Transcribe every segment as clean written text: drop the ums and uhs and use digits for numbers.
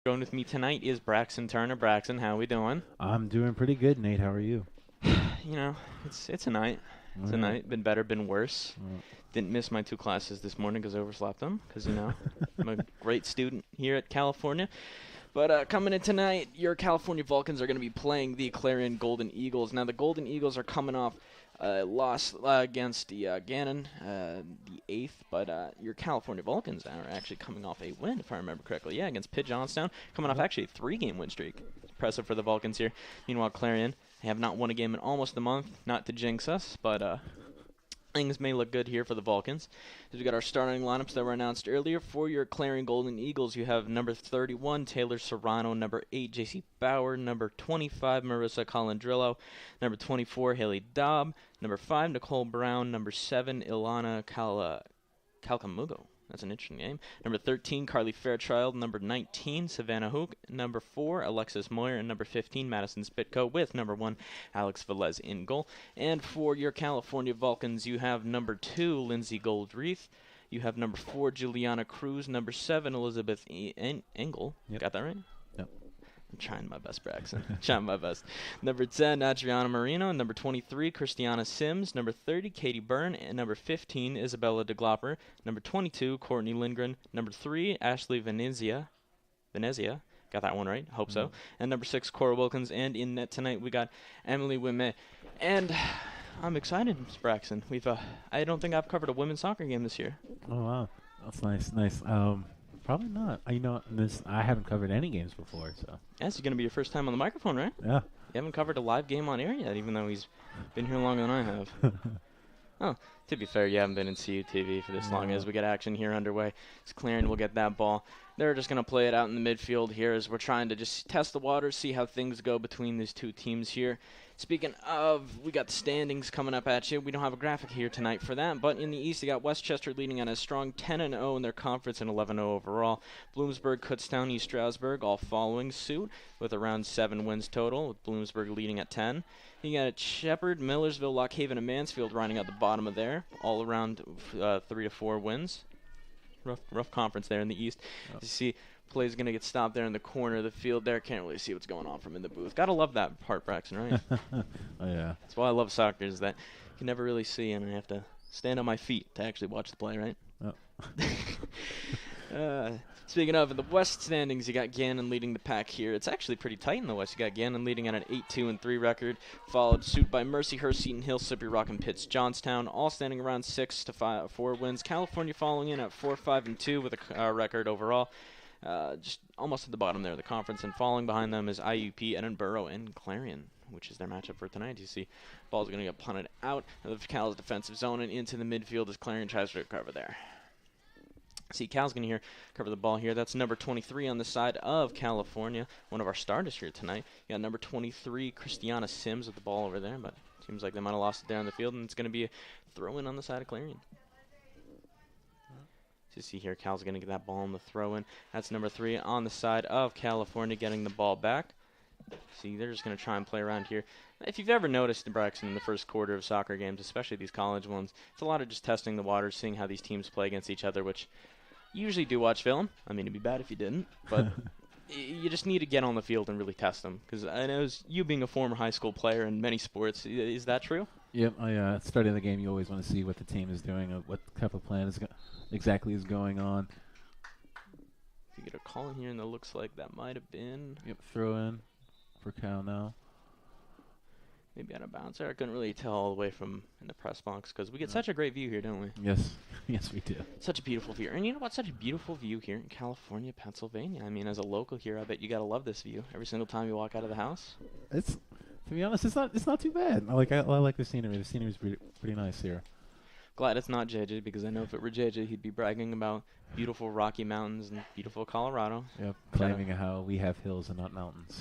microphone with me tonight is Braxton Turner. Braxton, how we doing? I'm doing pretty good, Nate. How are you? You know, it's a night. It's a night. Been better, been worse. Didn't miss my 2 classes this morning because I overslept them. Because, you know, I'm a great student here at California. But coming in tonight, your California Vulcans are going to be playing the Clarion Golden Eagles. Now, the Golden Eagles are coming off loss against the Gannon, the 8th, but your California Vulcans are actually coming off a win, if I remember correctly. Yeah, against Pitt Johnstown, coming off actually a 3-game win streak. Impressive for the Vulcans here. Meanwhile, Clarion, they have not won a game in almost a month. Not to jinx us, but things may look good here for the Vulcans. As we got our starting lineups that were announced earlier. For your Clarion Golden Eagles, you have number 31, Taylor Serrano, number 8, J.C. Bauer, number 25, Marissa Colandrillo, number 24, Haley Dobb, number 5, Nicole Brown, number 7, Ilana Calcamugo. That's an interesting name. Number 13, Carly Fairchild. Number 19, Savannah Hook. Number 4, Alexis Moyer. And number 15, Madison Spitko, with number 1, Alex Velez in goal. And for your California Vulcans, you have number 2, Lindsay Goldreath. You have number 4, Juliana Cruz. Number 7, Elizabeth Engel. Yep. Got that right? Yep. I'm trying my best, Braxton. Trying my best. Number 10, Adriana Marino. Number 23, Christiana Sims. Number 30, Katie Byrne. And number 15, Isabella DeGlopper. Number 22, Courtney Lindgren. Number 3, Ashley Venezia. Got that one right. Hope so. And number 6, Cora Wilkins. And in net tonight, we got Emily Wimet. And I'm excited, Braxton. I don't think I've covered a women's soccer game this year. Oh, wow. That's nice. Probably not. I haven't covered any games before, so. This is going to be your first time on the microphone, right? Yeah. You haven't covered a live game on air yet, even though he's been here longer than I have. Oh, to be fair, you haven't been in CUTV for this long. As we get action here underway, as Clarion will get that ball. They're just going to play it out in the midfield here as we're trying to just test the waters, see how things go between these two teams here. Speaking of, we got the standings coming up at you. We don't have a graphic here tonight for that, but in the East, you got Westchester leading at a strong 10-0 in their conference and 11-0 overall. Bloomsburg, Kutztown, East Stroudsburg all following suit with around 7 wins total, with Bloomsburg leading at 10. You got Shepherd, Millersville, Lock Haven, and Mansfield running at the bottom of there, all around 3 to 4 wins. Rough conference there in the East. You see, play's going to get stopped there in the corner of the field there. Can't really see what's going on from in the booth. Gotta love that part, Braxton, right? Oh, yeah. That's why I love soccer, is that you can never really see, and I have to stand on my feet to actually watch the play, right? Oh. Speaking of, in the West standings, you got Gannon leading the pack here. It's actually pretty tight in the West. You got Gannon leading at an 8-2-3 record, followed suit by Mercyhurst, Seton Hill, Slippery Rock, and Pitts Johnstown, all standing around 6 to 4 wins. California following in at 4-5-2 with a record overall. Just almost at the bottom there of the conference, and falling behind them is IUP, Edinburgh, and Clarion, which is their matchup for tonight. You see, ball's going to get punted out of Cal's defensive zone and into the midfield as Clarion tries to recover there. See, Cal's going to cover the ball here. That's number 23 on the side of California, one of our starters here tonight. You got number 23, Christiana Sims, with the ball over there, but seems like they might have lost it there on the field, and it's going to be a throw-in on the side of Clarion. You see here, Cal's going to get that ball on the throw-in. That's number 3 on the side of California getting the ball back. See, they're just going to try and play around here. If you've ever noticed, Braxton, in the first quarter of soccer games, especially these college ones, it's a lot of just testing the waters, seeing how these teams play against each other, which you usually do watch film. I mean, it'd be bad if you didn't, but you just need to get on the field and really test them. Because I know you being a former high school player in many sports, is that true? Yep. Starting the game, you always want to see what the team is doing, what type of plan exactly is going on. You get a call in here, and it looks like that might have been. Yep. Throw in for Cal now. Maybe out of bounds there. I couldn't really tell all the way from in the press box because we get such a great view here, don't we? Yes. Yes, we do. Such a beautiful view. And you know what? Such a beautiful view here in California, Pennsylvania. I mean, as a local here, I bet you got to love this view every single time you walk out of the house. To be honest, it's not too bad. I like the scenery. The scenery's pretty nice here. Glad it's not JJ, because I know if it were JJ, he'd be bragging about beautiful Rocky Mountains and beautiful Colorado. Yep, claiming how we have hills and not mountains.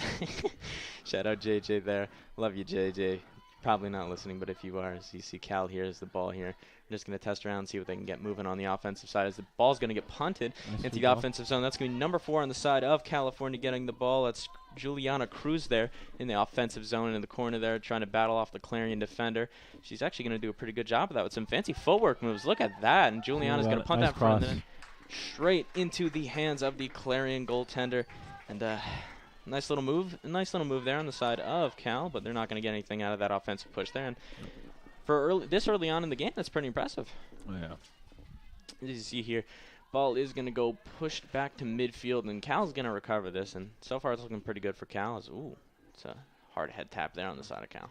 Shout out JJ there. Love you, JJ. Probably not listening, but if you are, as you see Cal here is the ball here. We're just going to test around, see what they can get moving on the offensive side as the ball's going to get punted into the offensive zone. That's going to be number 4 on the side of California getting the ball. That's Juliana Cruz there in the offensive zone in the corner there, trying to battle off the Clarion defender. She's actually going to do a pretty good job of that with some fancy footwork moves. Look at that. And Juliana's going to punt that front straight into the hands of the Clarion goaltender. And nice little move there on the side of Cal, but they're not going to get anything out of that offensive push there. And for this early on in the game, that's pretty impressive. Oh, yeah. As you see here, ball is going to go pushed back to midfield, and Cal's going to recover this. And so far, it's looking pretty good for Cal. It's a hard head tap there on the side of Cal.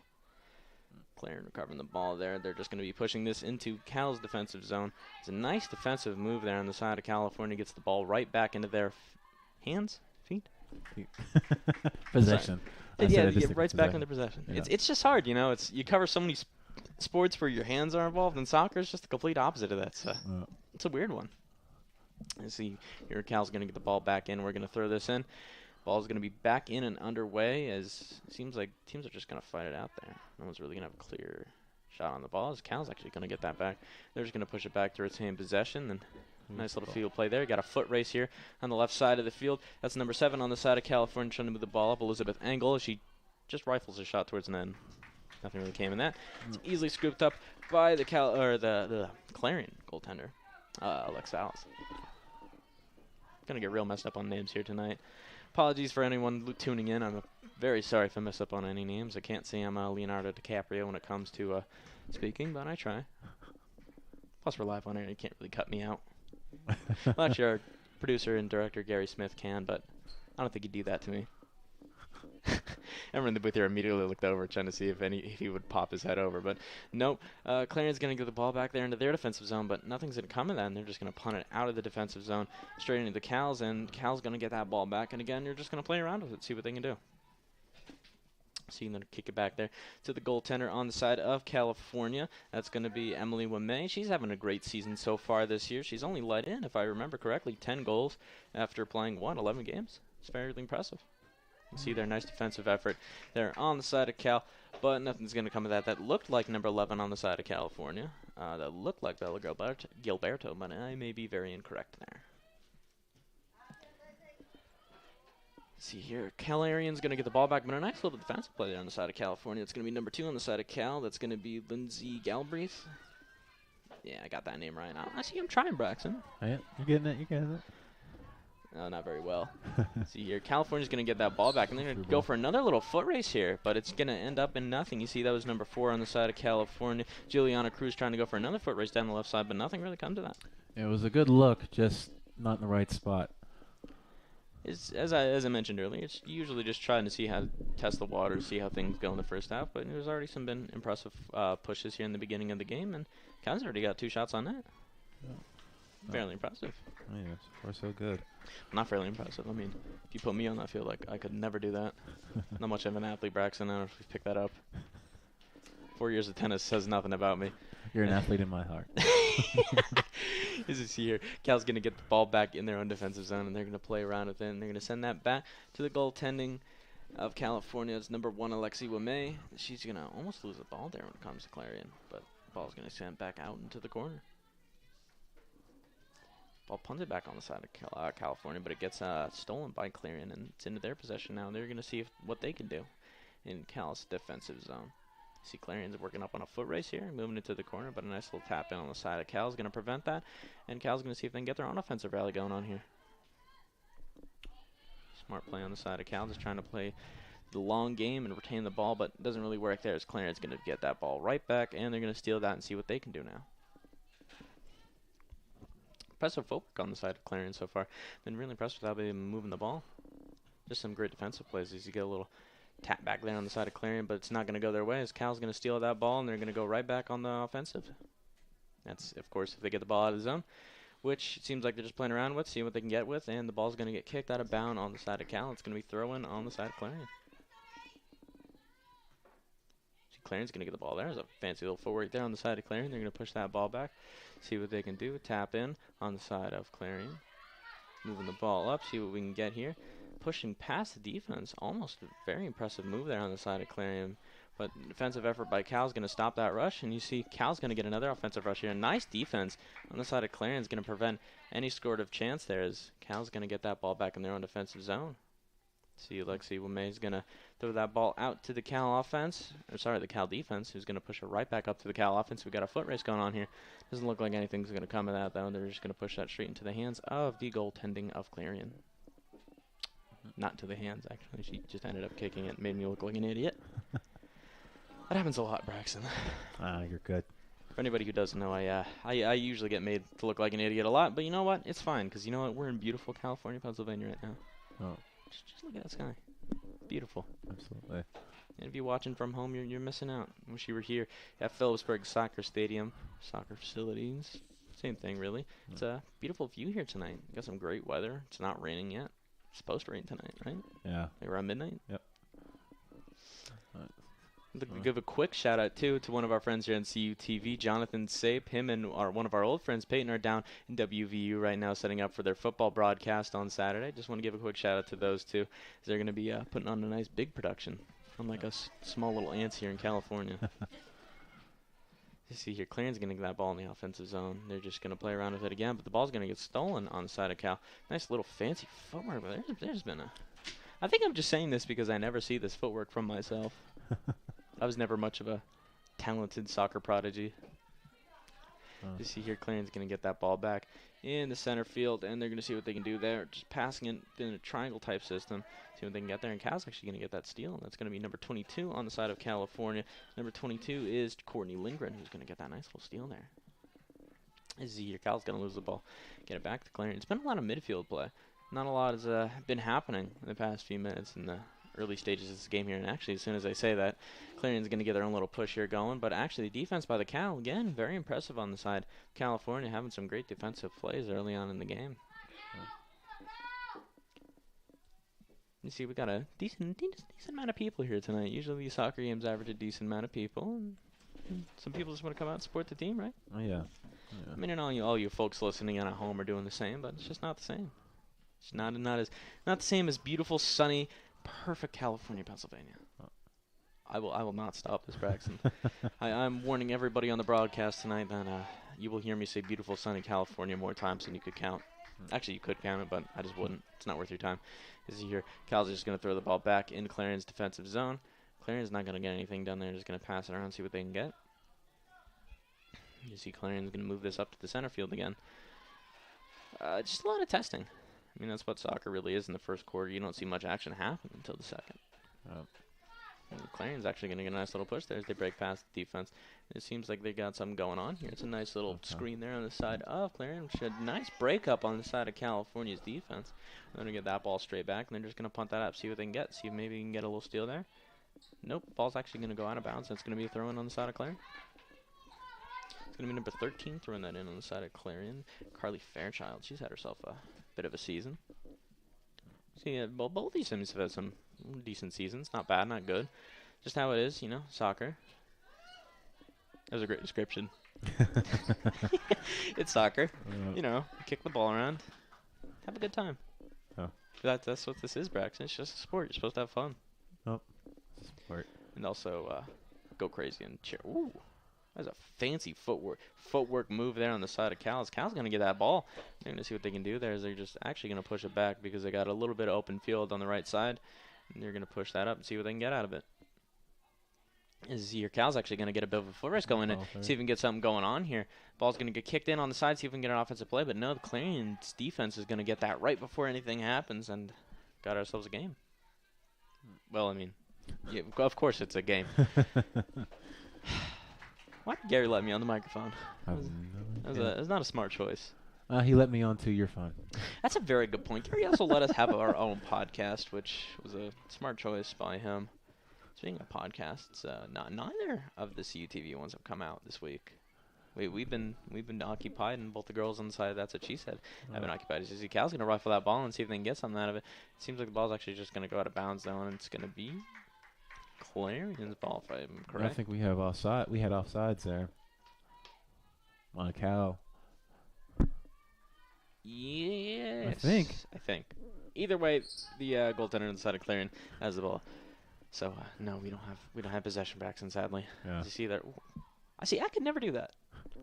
Clarion recovering the ball there. They're just going to be pushing this into Cal's defensive zone. It's a nice defensive move there on the side of California. Gets the ball right back into their hands, feet. Possession. Yeah, right back into possession. Yeah. It's just hard, you know. You cover so many sports where your hands are involved, and soccer is just the complete opposite of that. So it's a weird one. You see here, Cal's going to get the ball back in. We're going to throw this in. Ball's going to be back in and underway, as it seems like teams are just going to fight it out there. No one's really going to have a clear shot on the ball, as Cal's actually going to get that back. They're just going to push it back to retain possession, and nice little field play there. Got a foot race here on the left side of the field. That's number 7 on the side of California trying to move the ball up. Elizabeth Engel, she just rifles a shot towards the end. Nothing really came in that. It's easily scooped up by the Clarion goaltender, Alexa Alice. Gonna get real messed up on names here tonight. Apologies for anyone tuning in. I'm very sorry if I mess up on any names. I can't say I'm Leonardo DiCaprio when it comes to speaking, but I try. Plus, we're live on air. You can't really cut me out. Well, actually, our producer and director, Gary Smith, can, but I don't think he'd do that to me. Everyone in the booth here immediately looked over, trying to see if he would pop his head over. But nope, Clarion's going to get the ball back there into their defensive zone, but nothing's going to come of that, and they're just going to punt it out of the defensive zone straight into the Cal's, and Cal's going to get that ball back. And again, you're just going to play around with it, see what they can do. So you're going to kick it back there to the goaltender on the side of California. That's going to be Emily Wimay. She's having a great season so far this year. She's only let in, if I remember correctly, 10 goals after playing, 11 games? It's fairly impressive. You see their nice defensive effort there on the side of Cal, but nothing's going to come of that. That looked like number 11 on the side of California. That looked like Bella Gilberto, but I may be very incorrect there. See here, Clarion's going to get the ball back, but a nice little defensive play there on the side of California. It's going to be number 2 on the side of Cal. That's going to be Lindsay Galbraith. Yeah, I got that name right. I see him trying, Braxton. Oh, yeah, you're getting it. You're getting it. No, not very well. See here, California's going to get that ball back, and they're going to go for another little foot race here, but it's going to end up in nothing. You see that was number 4 on the side of California. Juliana Cruz trying to go for another foot race down the left side, but nothing really come to that. It was a good look, just not in the right spot. As I mentioned earlier, it's usually just trying to see how to test the water, see how things go in the first half, but there's already been impressive pushes here in the beginning of the game, and Cal's already got 2 shots on net. Yeah. Fairly impressive. Oh, yeah, so far so good. Not fairly impressive. I mean, if you put me on that field, I could never do that. Not much of an athlete, Braxton. I don't know if you pick that up. 4 years of tennis says nothing about me. You're an athlete in my heart. As you see here, Cal's going to get the ball back in their own defensive zone, and they're going to play around with it, and they're going to send that back to the goaltending of California. It's number 1, Alexi Wimay. She's going to almost lose the ball there when it comes to Clarion, but the ball's going to send back out into the corner. Ball punted back on the side of California, but it gets stolen by Clarion, and it's into their possession now. They're going to see what they can do in Cal's defensive zone. See Clarion's working up on a foot race here, moving into the corner, but a nice little tap in on the side of Cal's going to prevent that, and Cal's going to see if they can get their own offensive rally going on here. Smart play on the side of Cal, just trying to play the long game and retain the ball, but it doesn't really work there as Clarion's going to get that ball right back, and they're going to steal that and see what they can do now. Impressive footwork on the side of Clarion so far. Been really impressed with how they've been moving the ball. Just some great defensive plays as you get a little tap back there on the side of Clarion, but it's not going to go their way as Cal's going to steal that ball, and they're going to go right back on the offensive. That's, of course, if they get the ball out of the zone, which it seems like they're just playing around with, see what they can get with, and the ball's going to get kicked out of bounds on the side of Cal. It's going to be throw-in on the side of Clarion. See, Clarion's going to get the ball there. There's a fancy little footwork there on the side of Clarion. They're going to push that ball back, see what they can do. Tap in on the side of Clarion. Moving the ball up, see what we can get here. Pushing past the defense, almost a very impressive move there on the side of Clarion. But defensive effort by Cal's going to stop that rush, and you see Cal's going to get another offensive rush here. Nice defense on the side of Clarion is going to prevent any sort of chance there as Cal's going to get that ball back in their own defensive zone. See Alexi Wimay is going to throw that ball out to the Cal offense, or sorry, the Cal defense, who's going to push it right back up to the Cal offense. We've got a foot race going on here. Doesn't look like anything's going to come of that, though. They're just going to push that straight into the hands of the goaltending of Clarion. Not to the hands, actually. She just ended up kicking it and made me look like an idiot. That happens a lot, Braxton. You're good. For anybody who doesn't know, I usually get made to look like an idiot a lot, but you know what? It's fine, because you know what? We're in beautiful California, Pennsylvania right now. Oh. Just look at that sky. Beautiful. Absolutely. And if you're watching from home, you're missing out. Wish you were here at Phillipsburg Soccer Stadium, soccer facilities. Same thing, really. It's a beautiful view here tonight. Got some great weather. It's not raining yet. It's supposed to rain tonight, right? Yeah. Like around midnight? Yep. Give a quick shout out too to one of our friends here on CUTV, Jonathan Sape. Him and one of our old friends, Peyton, are down in WVU right now setting up for their football broadcast on Saturday. Just want to give a quick shout out to those two. They're going to be putting on a nice big production, unlike us small little ants here in California. You see here, Clarion's going to get that ball in the offensive zone. They're just going to play around with it again, but the ball's going to get stolen on the side of Cal. Nice little fancy footwork, but there's been a... I think I'm just saying this because I never see this footwork from myself. I was never much of a talented soccer prodigy. You see here, Clarion's going to get that ball back in the center field, and they're going to see what they can do there. Just passing it in a triangle-type system. See what they can get there, and Cal's actually going to get that steal. And that's going to be number 22 on the side of California. Number 22 is Courtney Lindgren, who's going to get that nice little steal there. You see here, Cal's going to lose the ball. Get it back to Clarion. It's been a lot of midfield play. Not a lot has been happening in the past few minutes in the early stages of this game here. And actually, as soon as I say that, Clarion's going to get their own little push here going. But actually, the defense by the Cal, again, very impressive on the side. California having some great defensive plays early on in the game. You see, we got a decent amount of people here tonight. Usually these soccer games average a decent amount of people. And some people just want to come out and support the team, right? Oh, yeah. I mean, and all you folks listening in at home are doing the same, but it's just not the same. It's not the same as beautiful, sunny, perfect California, Pennsylvania. I will not stop this, Braxton. I'm warning everybody on the broadcast tonight that you will hear me say beautiful, sunny California more times than you could count. Actually, you could count it, but I just wouldn't. It's not worth your time. As you hear, Cal's just going to throw the ball back in Clarion's defensive zone. Clarion's not going to get anything done there. Just going to pass it around, see what they can get. You see Clarion's going to move this up to the center field again. Just a lot of testing. I mean, that's what soccer really is in the first quarter. You don't see much action happen until the second. Clarion's actually going to get a nice little push there as they break past the defense. It seems like they got something going on here. It's a nice little screen there on the side of Clarion, which had a nice breakup on the side of California's defense. They're going to get that ball straight back, and they're just going to punt that up, see what they can get, see if maybe you can get a little steal there. Nope, ball's actually going to go out of bounds. That's going to be a throw-in on the side of Clarion. It's going to be number 13 throwing that in on the side of Clarion. Carly Fairchild, she's had herself a bit of a season. See, both these teams have had some decent seasons. Not bad, not good. Just how it is, you know, soccer. That was a great description. It's soccer. You know, kick the ball around. Have a good time. Oh. That's what this is, Braxton. It's just a sport. You're supposed to have fun. Oh, sport. And also go crazy and cheer. Ooh. That's a fancy footwork move there on the side of Cal's. Cal's going to get that ball. They're going to see what they can do there. They're just actually going to push it back because they got a little bit of open field on the right side. And they're going to push that up and see what they can get out of it. Is your Cal's actually going to get a bit of a foot race going in, see if we can get something going on here. Ball's going to get kicked in on the side, see if we can get an offensive play. But no, the Clarion's defense is going to get that right before anything happens and got ourselves a game. Well, I mean, yeah, of course it's a game. Why did Gary let me on the microphone? That was not a smart choice. He let me onto your phone. That's a very good point. Gary also let us have our own podcast, which was a smart choice by him. Speaking of podcasts, neither of the CUTV ones have come out this week. We've been occupied, and both the girls on the side, that's what she said, have been occupied. As you see, Cal's going to rifle that ball and see if they can get something out of it. It seems like the ball's actually just going to go out of bounds, though, and it's going to be Clarion's ball, if I'm correct. I think we have offside. We had offsides there. On a Cal. Yes. I think. Either way, the goaltender on the side of Clarion has the ball. So no, we don't have possession, Braxton, sadly. Yeah. As you see there, I could never do that.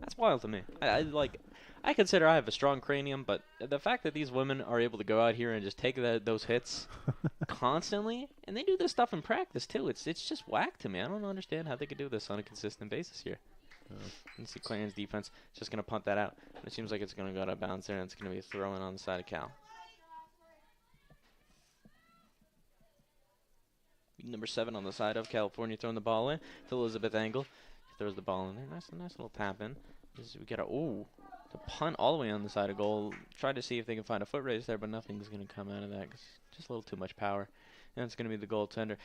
That's wild to me. I consider I have a strong cranium, but the fact that these women are able to go out here and just take those hits constantly, and they do this stuff in practice too. It's just whack to me. I don't understand how they could do this on a consistent basis here. You see Clarion's defense just going to punt that out. It seems like it's going to go out of bounds there, and it's going to be a throw-in on the side of Cal. Number 7 on the side of California throwing the ball in to Elizabeth Angle. She throws the ball in there. Nice little tap in. We got the punt all the way on the side of goal. Try to see if they can find a foot race there, but nothing's going to come out of that because just a little too much power. And it's going to be the goaltender.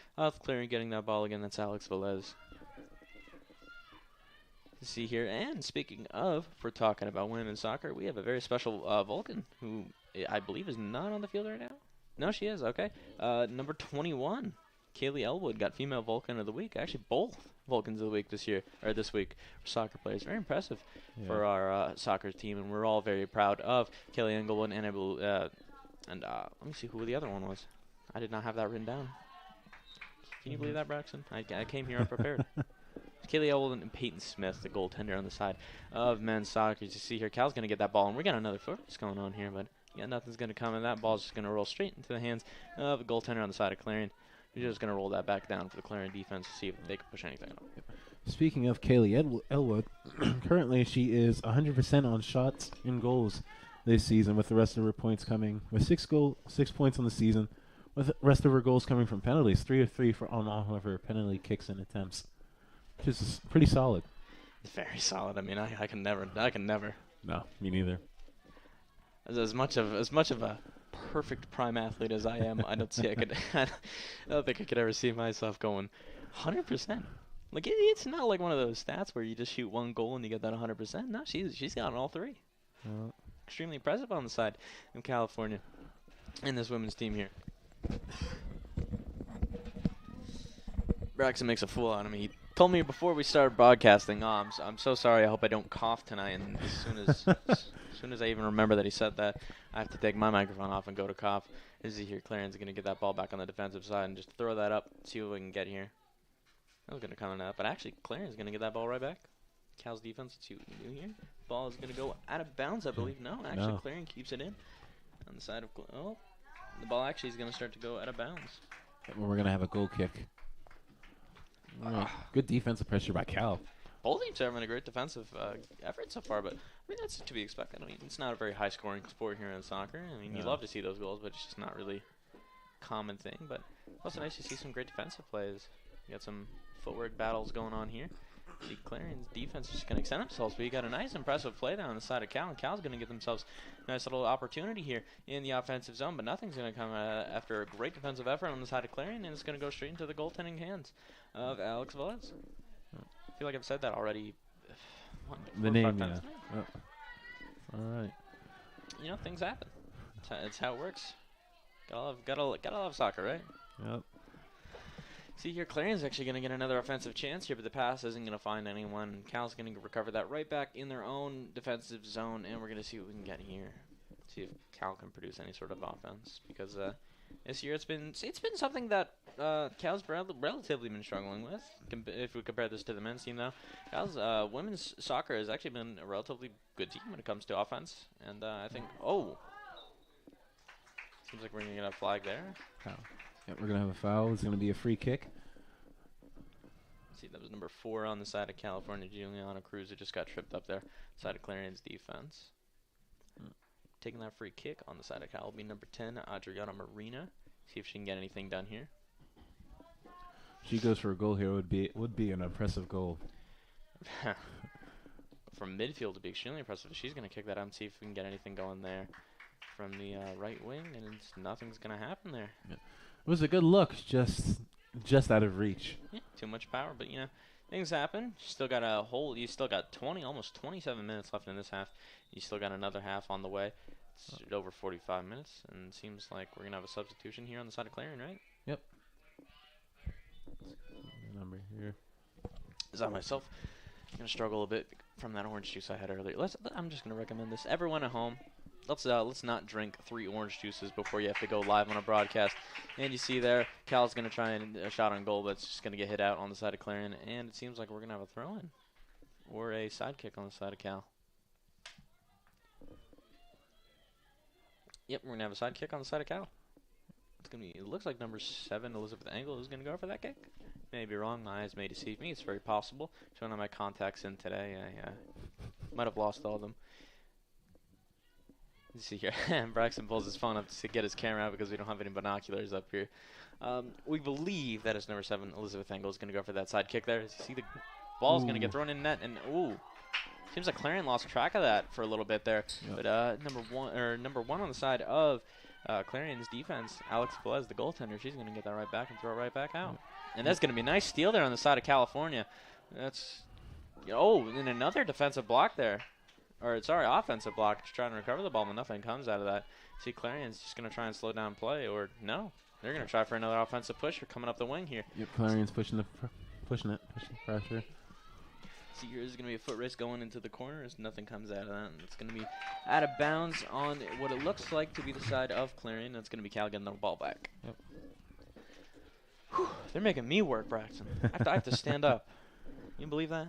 Clarion getting that ball again. That's Alex Velez. See here, and speaking of, if we're talking about women's soccer, we have a very special Vulcan who I believe is not on the field right now. No, she is. Okay, number 21, Kaylee Elwood got female Vulcan of the week. Actually, both Vulcans of the week this week for soccer players. Very impressive for our soccer team, and we're all very proud of Kaylee Elwood. And let me see who the other one was. I did not have that written down. Can you believe that, Braxton? I came here unprepared. Kaylee Elwood and Peyton Smith, the goaltender on the side of men's soccer. As you see here, Cal's going to get that ball, and we got another foot race going on here, but nothing's going to come, and that ball's just going to roll straight into the hands of the goaltender on the side of Clarion. We're just going to roll that back down for the Clarion defense to see if they can push anything up. Speaking of Kaylee Elwood, currently she is 100% on shots and goals this season, with the rest of her points coming with 6 points on the season, with the rest of her goals coming from penalties, 3 of 3 on all of her penalty kicks and attempts. Which is pretty solid. Very solid. I mean, I can never. No, me neither. As much of a perfect prime athlete as I am, I don't think I could ever see myself going 100%. Like it's not like one of those stats where you just shoot one goal and you get that 100%. No, she's gotten all 3. Extremely impressive on the side of California and this women's team here. Braxton makes a fool out of me. He told me before we started broadcasting, I'm so sorry, I hope I don't cough tonight. And as soon as I even remember that he said that, I have to take my microphone off and go to cough. As you hear, Clarion's going to get that ball back on the defensive side and just throw that up, see what we can get here. That was going to come on out, but actually Clarion's going to get that ball right back. Cal's defense, let's see what we can do here. Ball is going to go out of bounds, I believe. No, actually Clarion keeps it in on the side of the ball actually is going to start to go out of bounds. We're going to have a goal kick. Good defensive pressure by Cal. Both teams are having a great defensive effort so far, but I mean that's to be expected. I mean it's not a very high-scoring sport here in soccer. I mean you love to see those goals, but it's just not really a common thing. But also nice to see some great defensive plays. You got some footwork battles going on here. See Clarion's defense is just going to extend themselves, but you got a nice impressive play down on the side of Cal, and Cal's going to get themselves a nice little opportunity here in the offensive zone, but nothing's going to come after a great defensive effort on the side of Clarion, and it's going to go straight into the goaltending hands of Alex Velez. I feel like I've said that already. The name, yeah. All right. You know, things happen. It's how it works. Gotta love soccer, right? Yep. See here, Clarion's actually going to get another offensive chance here, but the pass isn't going to find anyone. Cal's going to recover that right back in their own defensive zone, and we're going to see what we can get here. See if Cal can produce any sort of offense, because this year it's been something that Cal's relatively been struggling with. If we compare this to the men's team, though, Cal's women's soccer has actually been a relatively good team when it comes to offense, and I think seems like we're going to get a flag there. Yeah, we're going to have a foul. It's going to be a free kick. See, that was number 4 on the side of California, Juliana Cruz, who just got tripped up there, side of Clarion's defense. Taking that free kick on the side of Cal will be number 10, Adriana Marina. See if she can get anything done here. She goes for a goal here. Would be an impressive goal. From midfield to be extremely impressive. She's going to kick that out and see if we can get anything going there from the right wing, and nothing's going to happen there. Yeah. It was a good look, just out of reach. Yeah, too much power, but things happen. You still got you still got almost 27 minutes left in this half. You still got another half on the way. It's over 45 minutes, and it seems like we're gonna have a substitution here on the side of Clarion, right? Yep. Number here. Is that myself? I'm gonna struggle a bit from that orange juice I had earlier. I'm just gonna recommend this. Everyone at home, let's not drink 3 orange juices before you have to go live on a broadcast. And you see there, Cal's going to try a shot on goal, but it's just going to get hit out on the side of Clarion. And it seems like we're going to have a throw-in or a side kick on the side of Cal. Yep, we're going to have a side kick on the side of Cal. It looks like number 7, Elizabeth Angle, is going to go for that kick. May be wrong. My eyes may deceive me. It's very possible. Showing my contacts in today, I might have lost all of them. You see here, Braxton pulls his phone up to get his camera out because we don't have any binoculars up here. We believe that it's number 7, Elizabeth Engel, is going to go for that side kick there. You see the ball's going to get thrown in net, and seems like Clarion lost track of that for a little bit there. Yep. But number one on the side of Clarion's defense, Alex Velez, the goaltender, she's going to get that right back and throw it right back out. Yep. And that's going to be a nice steal there on the side of California. That's and another defensive block there. Or, sorry, offensive block. Just trying to recover the ball, but nothing comes out of that. See, Clarion's just going to try and slow down play, or no. They're going to try for another offensive push. We're coming up the wing here. Yep, Clarion's pushing the pressure. See, here's going to be a foot race going into the corner as nothing comes out of that. And it's going to be out of bounds on what it looks like to be the side of Clarion. That's going to be Cal getting the ball back. Yep. Whew, they're making me work, Braxton. I have to stand up. You believe that?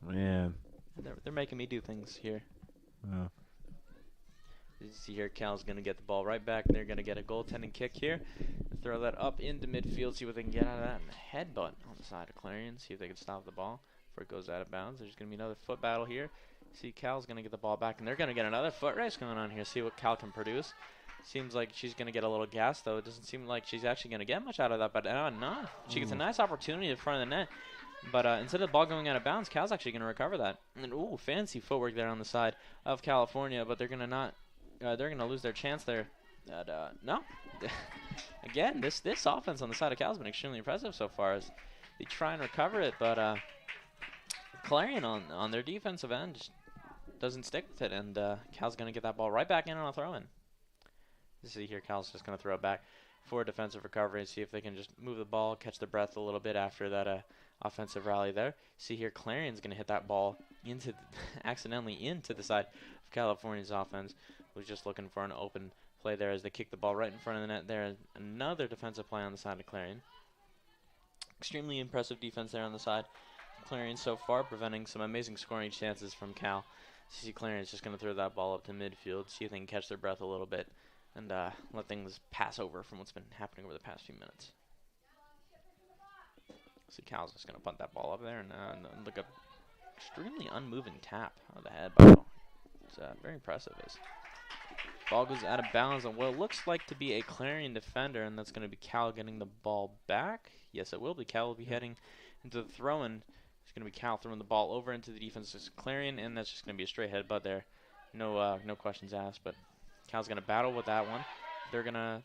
Man. They're making me do things here. Oh. You see here, Cal's going to get the ball right back. They're going to get a goaltending kick here. Throw that up into midfield, see what they can get out of that. And a headbutt on the side of Clarion, see if they can stop the ball before it goes out of bounds. There's going to be another foot battle here. See, Cal's going to get the ball back, and they're going to get another foot race going on here. See what Cal can produce. Seems like she's going to get a little gas, though. It doesn't seem like she's actually going to get much out of that, but no. She gets a nice opportunity in front of the net. But instead of the ball going out of bounds, Cal's actually going to recover that. And fancy footwork there on the side of California, but they're going to not. They're going to lose their chance there. No. Again, this offense on the side of Cal's been extremely impressive so far as they try and recover it, but Clarion on their defensive end just doesn't stick with it, and Cal's going to get that ball right back in on a throw-in. You see here, Cal's just going to throw it back for a defensive recovery and see if they can just move the ball, catch their breath a little bit after that offensive rally there. See here, Clarion's going to hit that ball accidentally into the side of California's offense. Was just looking for an open play there as they kick the ball right in front of the net there. Another defensive play on the side of Clarion. Extremely impressive defense there on the side of Clarion so far, preventing some amazing scoring chances from Cal. See, Clarion's just going to throw that ball up to midfield, see if they can catch their breath a little bit, and let things pass over from what's been happening over the past few minutes. See, Cal's just going to punt that ball up there and look up extremely unmoving tap of the head. It's very impressive. Ball goes out of bounds on what looks like to be a Clarion defender, and that's going to be Cal getting the ball back. Yes, it will be. Cal will be heading into the throw-in. It's going to be Cal throwing the ball over into the defense's Clarion, and that's just going to be a straight headbutt there. No questions asked, but Cal's going to battle with that one. They're going to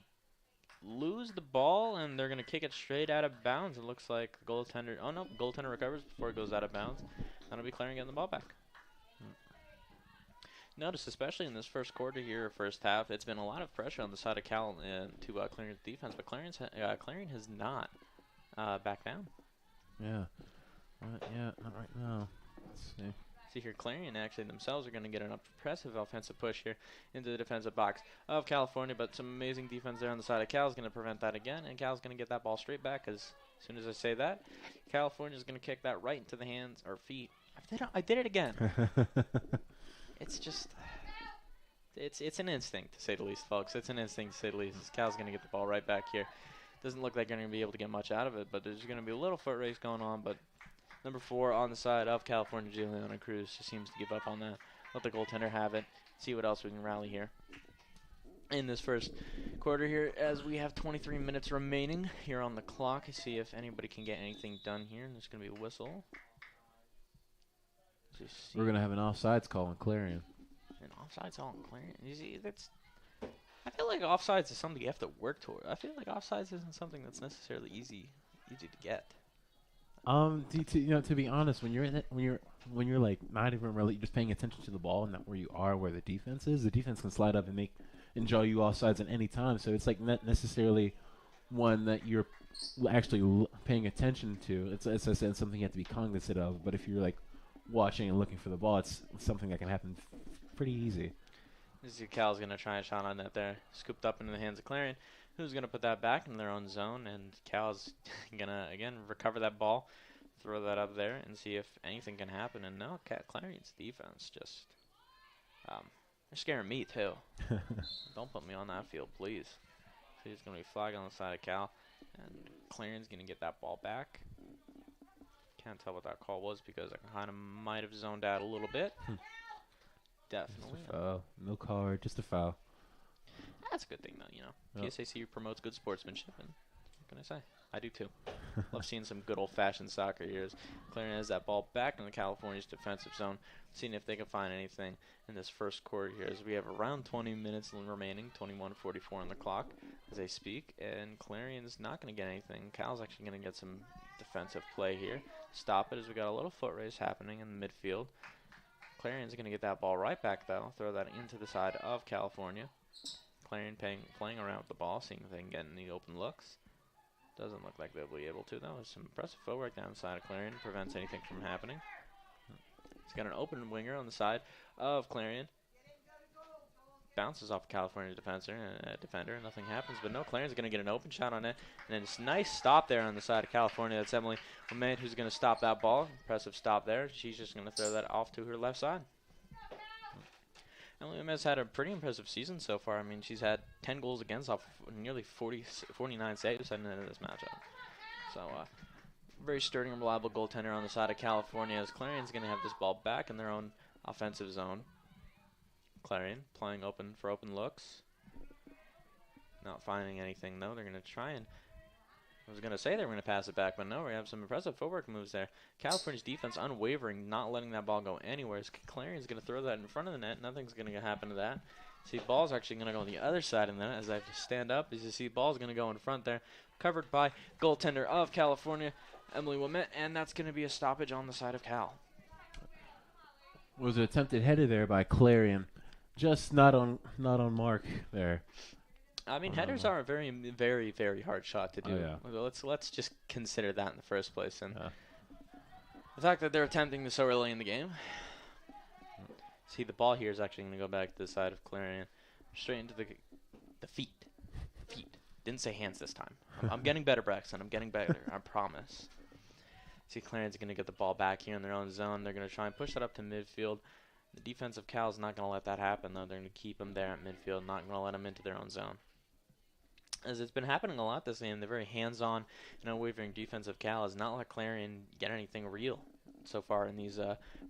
lose the ball, and they're going to kick it straight out of bounds. It looks like the goaltender. Oh, no. Goaltender recovers before it goes out of bounds. That'll be Clarion getting the ball back. Notice, especially in this first quarter here, first half, it's been a lot of pressure on the side of Cal to Clarion's defense, but Clarion has not backed down. Yeah. Not right now. Let's see. See here, Clarion actually themselves are going to get an impressive offensive push here into the defensive box of California, but some amazing defense there on the side of Cal is going to prevent that again, and Cal's going to get that ball straight back as soon as I say that, California is going to kick that right into the hands or feet. I did it again. It's just, it's an instinct, to say the least, folks. It's an instinct, to say the least. Cal's going to get the ball right back here. Doesn't look like they're going to be able to get much out of it, but there's going to be a little foot race going on. But number 4 on the side of California, Juliana Cruz, just seems to give up on that. Let the goaltender have it. See what else we can rally here in this first quarter here, as we have 23 minutes remaining here on the clock. See if anybody can get anything done here. There's going to be a whistle. We're going to have an offsides call on Clarion. An offsides call on Clarion? You see, I feel like offsides is something you have to work toward. I feel like offsides isn't something that's necessarily easy to get. To be honest, when you're like not even really just paying attention to the ball and not where you are, where the defense is, the defense can slide up and draw you offsides at any time. So it's like not necessarily one that you're actually paying attention to. It's something you have to be cognizant of. But if you're like watching and looking for the ball, it's something that can happen pretty easy. This is Cal's going to try a shot on that there. Scooped up into the hands of Clarion, who's going to put that back in their own zone. And Cal's going to, again, recover that ball, throw that up there, and see if anything can happen. And no, Clarion's defense just, they're scaring me, too. Don't put me on that field, please. So he's going to be flagged on the side of Cal. And Clarion's going to get that ball back. Can't tell what that call was because I kind of might have zoned out a little bit. Definitely. Just a foul. No card, just a foul. That's a good thing, though, you know. Yep. PSAC promotes good sportsmanship, and what can I say? I do, too. Love seeing some good old-fashioned soccer here. Clarion has that ball back in the California's defensive zone, seeing if they can find anything in this first quarter here, as we have around 20 minutes remaining, 21:44 on the clock as they speak, and Clarion's not going to get anything. Cal's actually going to get some defensive play here. Stop it as we got a little foot race happening in the midfield. Clarion's going to get that ball right back, though, throw that into the side of California. Clarion playing around with the ball, seeing if they can get any open looks. Doesn't look like they'll be able to, though. There's some impressive footwork down the side of Clarion. Prevents anything from happening. He's got an open winger on the side of Clarion. Bounces off California's defender. Nothing happens, but no, Clarion's going to get an open shot on it. And then it's a nice stop there on the side of California. That's Emily Lemay who's going to stop that ball. Impressive stop there. She's just going to throw that off to her left side. Emily Lemay has had a pretty impressive season so far. I mean, she's had 10 goals against off nearly 49 saves heading into this matchup. So, very sturdy and reliable goaltender on the side of California, as Clarion's going to have this ball back in their own offensive zone. Clarion playing open for open looks. Not finding anything, though. They're going to try and... I was going to say they were going to pass it back, but no, we have some impressive footwork moves there. California's defense unwavering, not letting that ball go anywhere. Clarion's going to throw that in front of the net. Nothing's going to happen to that. See, ball's actually going to go on the other side of the net as I stand up. As you see, ball's going to go in front there. Covered by goaltender of California, Emily Wilmette, and that's going to be a stoppage on the side of Cal. Was an attempted header there by Clarion. Just not on mark there. I mean, headers are a very, very, very hard shot to do. Oh, yeah. Let's just consider that in the first place, and the fact that they're attempting this so early in the game. See, the ball here is actually going to go back to the side of Clarion, straight into the feet. Didn't say hands this time. I'm getting better, Braxton. I'm getting better. I promise. See, Clarion's going to get the ball back here in their own zone. They're going to try and push that up to midfield. The defense of Cal's not going to let that happen, though. They're going to keep them there at midfield, not going to let them into their own zone. As it's been happening a lot this game, the very hands-on and unwavering defense of Cal has not let Clarion get anything real so far in these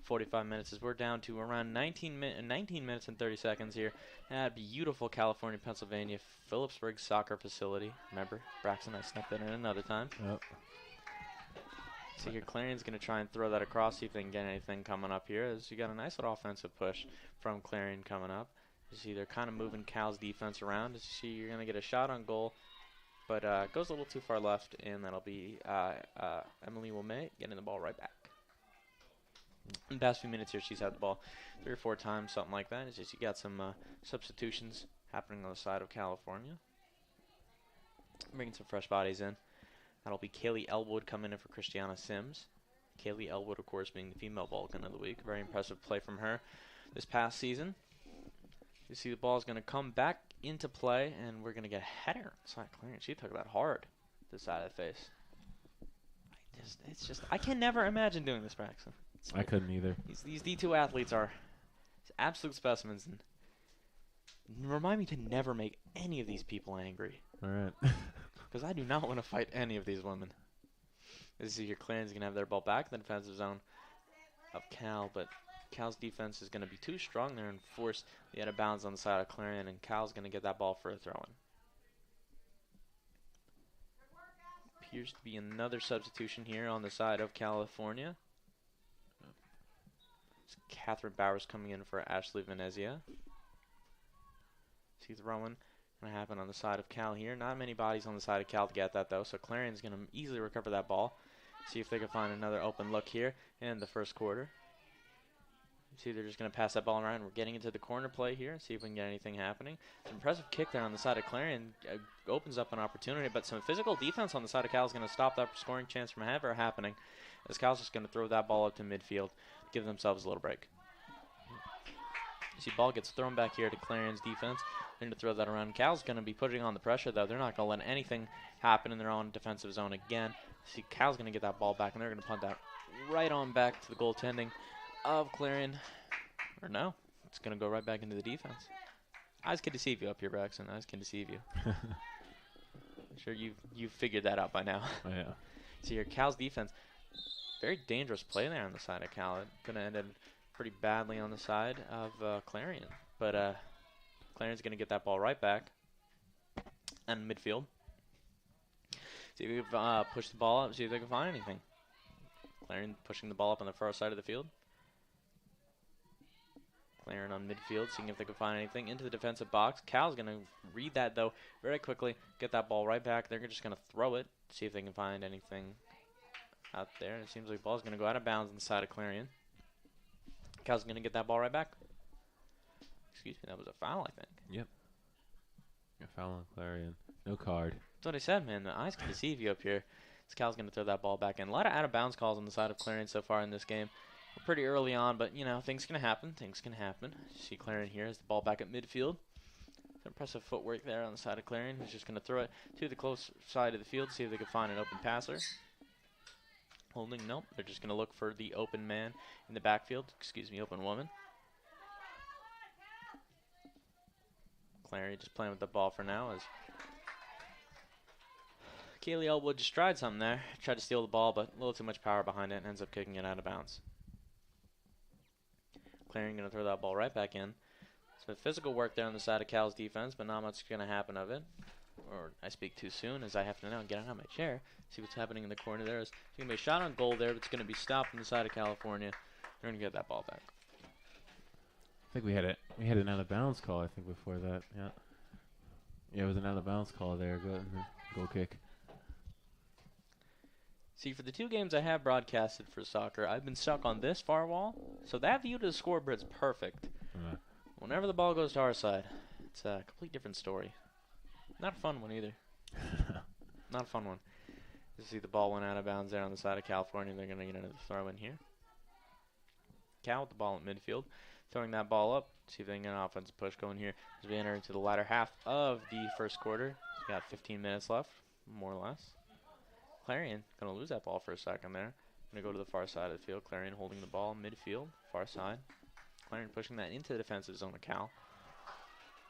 45 minutes, as we're down to around 19 minutes and 30 seconds here at beautiful California, Pennsylvania, Phillipsburg soccer facility. Remember, Braxton, I snuck that in another time. Yep. So here, Clarion's going to try and throw that across, see if they can get anything coming up here, as you got a nice little offensive push from Clarion coming up. You see, they're kind of moving Cal's defense around. As you see, you're going to get a shot on goal, but goes a little too far left, and that'll be Emily Wilmette getting the ball right back. In the past few minutes here, she's had the ball 3 or 4 times, something like that. It's just you got some substitutions happening on the side of California. Bringing some fresh bodies in. That'll be Kaylee Elwood coming in for Christiana Sims. Kaylee Elwood, of course, being the female Vulcan of the week. Very impressive play from her this past season. You see the ball is going to come back into play, and we're going to get a header. Side clearance. She took that hard to the side of the face. It's just I can never imagine doing this, Braxton. I couldn't either. These D2 athletes are absolute specimens, and remind me to never make any of these people angry. All right. Because I do not want to fight any of these women. This is your Clarion's going to have their ball back in the defensive zone of Cal, but Cal's defense is going to be too strong there and force the out of bounds on the side of Clarion, and Cal's going to get that ball for a throw-in. Appears to be another substitution here on the side of California. It's Catherine Bowers coming in for Ashley Venezia. See throwing going to happen on the side of Cal here. Not many bodies on the side of Cal to get that, though, so Clarion's going to easily recover that ball. See if they can find another open look here in the first quarter. See, they're just going to pass that ball around. We're getting into the corner play here. See if we can get anything happening. It's an impressive kick there on the side of Clarion. Opens up an opportunity, but some physical defense on the side of Cal is going to stop that scoring chance from ever happening, as Cal's just going to throw that ball up to midfield, give themselves a little break. See, ball gets thrown back here to Clarion's defense. They're going to throw that around. Cal's going to be putting on the pressure, though. They're not going to let anything happen in their own defensive zone again. See, Cal's going to get that ball back, and they're going to punt that right on back to the goaltending of Clarion. Or no, it's going to go right back into the defense. Eyes can deceive you up here, Braxton. Eyes can deceive you. I'm sure you've figured that out by now. Oh, yeah. See, your Cal's defense, very dangerous play there on the side of Cal. It's going to end in pretty badly on the side of Clarion. But Clarion's going to get that ball right back and midfield. See if we can push the ball up, see if they can find anything. Clarion pushing the ball up on the far side of the field. Clarion on midfield, seeing if they can find anything into the defensive box. Cal's going to read that, though, very quickly. Get that ball right back. They're just going to throw it, see if they can find anything out there. It seems like the ball's going to go out of bounds on the side of Clarion. Cal's going to get that ball right back. Excuse me, that was a foul, I think. Yep. A foul on Clarion. No card. That's what I said, man. The eyes can deceive you up here. This Cal's going to throw that ball back in. A lot of out-of-bounds calls on the side of Clarion so far in this game. We're pretty early on, but, you know, things can happen. Things can happen. You see Clarion here has the ball back at midfield. Some impressive footwork there on the side of Clarion, who's just going to throw it to the close side of the field, see if they can find an open passer. Holding, nope. They're just going to look for the open man in the backfield. Excuse me, open woman. Clarion just playing with the ball for now as Kaylee Elwood just tried something there. Tried to steal the ball, but a little too much power behind it and ends up kicking it out of bounds. Clarion going to throw that ball right back in. Some physical work there on the side of Cal's defense, but not much going to happen of it. Or I speak too soon as I have to now get out of my chair. See what's happening in the corner there. It's going to be a shot on goal there, but it's going to be stopped on the side of California. They're going to get that ball back. I think we had an out of bounds call. I think before that, yeah, it was an out of bounds call there. Goal kick. See, for the two games I have broadcasted for soccer, I've been stuck on this far wall, so that view to the scoreboard's perfect. Whenever the ball goes to our side, it's a complete different story. Not a fun one either. Not a fun one. You see the ball went out of bounds there on the side of California. They're going to get another throw in here. Cal with the ball at midfield. Throwing that ball up. See if they can get an offensive push going here as we enter into the latter half of the first quarter. We got 15 minutes left, more or less. Clarion going to lose that ball for a second there. Going to go to the far side of the field. Clarion holding the ball midfield, far side. Clarion pushing that into the defensive zone of Cal.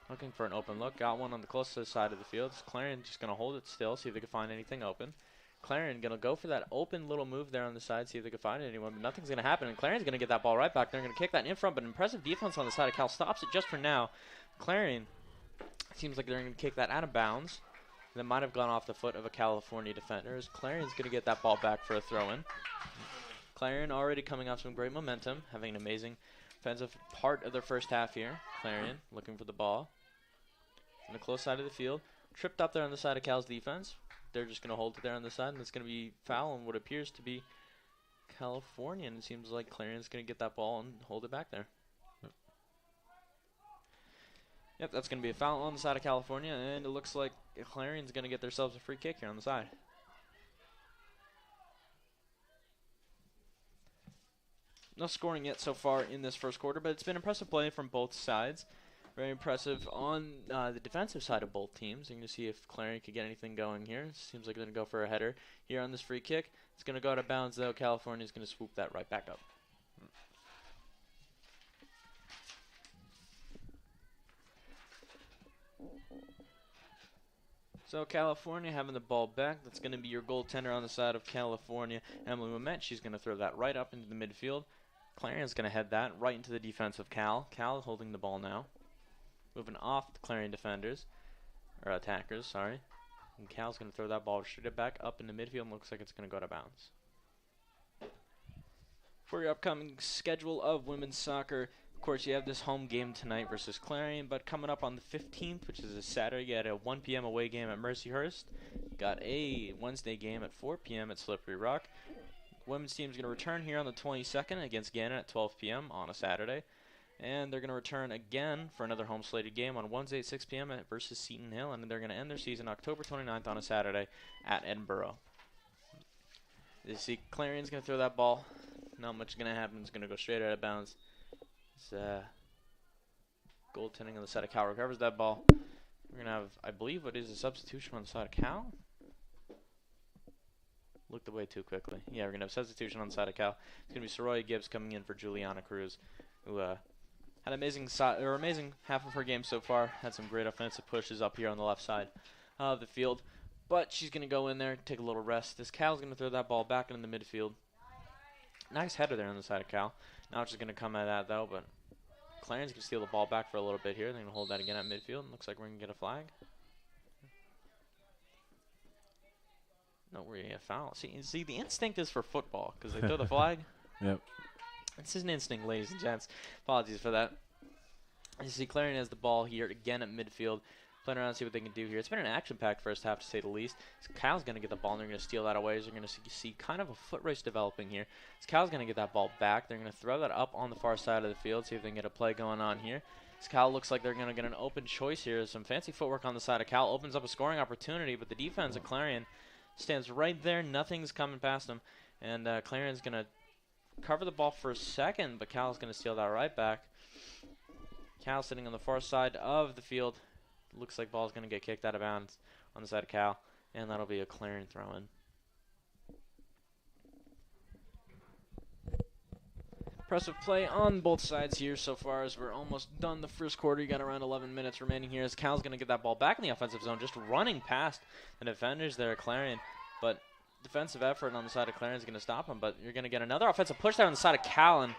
Looking for an open look. Got one on the closest side of the field. Clarion just going to hold it still, see if they can find anything open. Clarion going to go for that open little move there on the side, see if they can find anyone, but nothing's going to happen. And Clarion's going to get that ball right back. They're going to kick that in front, but impressive defense on the side of Cal stops it just for now. Clarion seems like they're going to kick that out of bounds. That might have gone off the foot of a California defender. As Clarion's going to get that ball back for a throw-in. Clarion already coming off some great momentum, having an amazing offensive part of their first half here. Clarion looking for the ball. On the close side of the field. Tripped up there on the side of Cal's defense. They're just going to hold it there on the side, and it's going to be foul on what appears to be California. And it seems like Clarion's going to get that ball and hold it back there. Yep, that's going to be a foul on the side of California, and it looks like Clarion's going to get themselves a free kick here on the side. No scoring yet so far in this first quarter, but it's been impressive play from both sides. Very impressive on the defensive side of both teams. You're going to see if Clarion could get anything going here. Seems like they're going to go for a header here on this free kick. It's going to go out of bounds, though. California's going to swoop that right back up. So California having the ball back. That's going to be your goaltender on the side of California, Emily Mamet. She's going to throw that right up into the midfield. Clarion's going to head that right into the defense of Cal. Cal holding the ball now. Moving off the Clarion defenders, or attackers, sorry. And Cal's going to throw that ball straight back up into midfield and looks like it's going to go to bounds. For your upcoming schedule of women's soccer, of course, you have this home game tonight versus Clarion, but coming up on the 15th, which is a Saturday, you got a 1 p.m. away game at Mercyhurst. Got a Wednesday game at 4 p.m. at Slippery Rock. Women's team is going to return here on the 22nd against Gannon at 12 p.m. on a Saturday. And they're going to return again for another home slated game on Wednesday at 6 p.m. versus Seton Hill. And they're going to end their season October 29th on a Saturday at Edinburgh. You see Clarion's going to throw that ball. Not much is going to happen. It's going to go straight out of bounds. It's goaltending on the side of Cal recovers that ball. We're going to have, I believe, what is a substitution on the side of Cal. Looked away too quickly. Yeah, we're going to have substitution on the side of Cal. It's going to be Soroya Gibbs coming in for Juliana Cruz, who had amazing half of her game so far. Had some great offensive pushes up here on the left side of the field. But she's going to go in there, take a little rest. This Cal's going to throw that ball back into the midfield. Nice header there on the side of Cal. Ouch is going to come at that, though, but Clarion's going to steal the ball back for a little bit here. They're going to hold that again at midfield. Looks like we're going to get a flag. No, we're going to get a foul. See, the instinct is for football because they throw the flag. Yep. This is an instinct, ladies and gents. Apologies for that. You see Clarion has the ball here again at midfield. Playing around to see what they can do here. It's been an action-packed first half, to say the least. So Kyle's going to get the ball, and they're going to steal that away. So you're going to see kind of a foot race developing here. So Kyle's going to get that ball back. They're going to throw that up on the far side of the field, see if they can get a play going on here. So Kyle looks like they're going to get an open choice here. Some fancy footwork on the side of Cal. Opens up a scoring opportunity, but the defense of Clarion stands right there. Nothing's coming past them. And Clarion's going to cover the ball for a second, but Cal's going to steal that right back. Cal sitting on the far side of the field. Looks like ball's going to get kicked out of bounds on the side of Cal, and that'll be a Clarion throw-in. Impressive play on both sides here so far as we're almost done the first quarter. You got around 11 minutes remaining here as Cal's going to get that ball back in the offensive zone, just running past the defenders there at Clarion. But defensive effort on the side of Clarion is going to stop him, but you're going to get another offensive push there on the side of Cal, and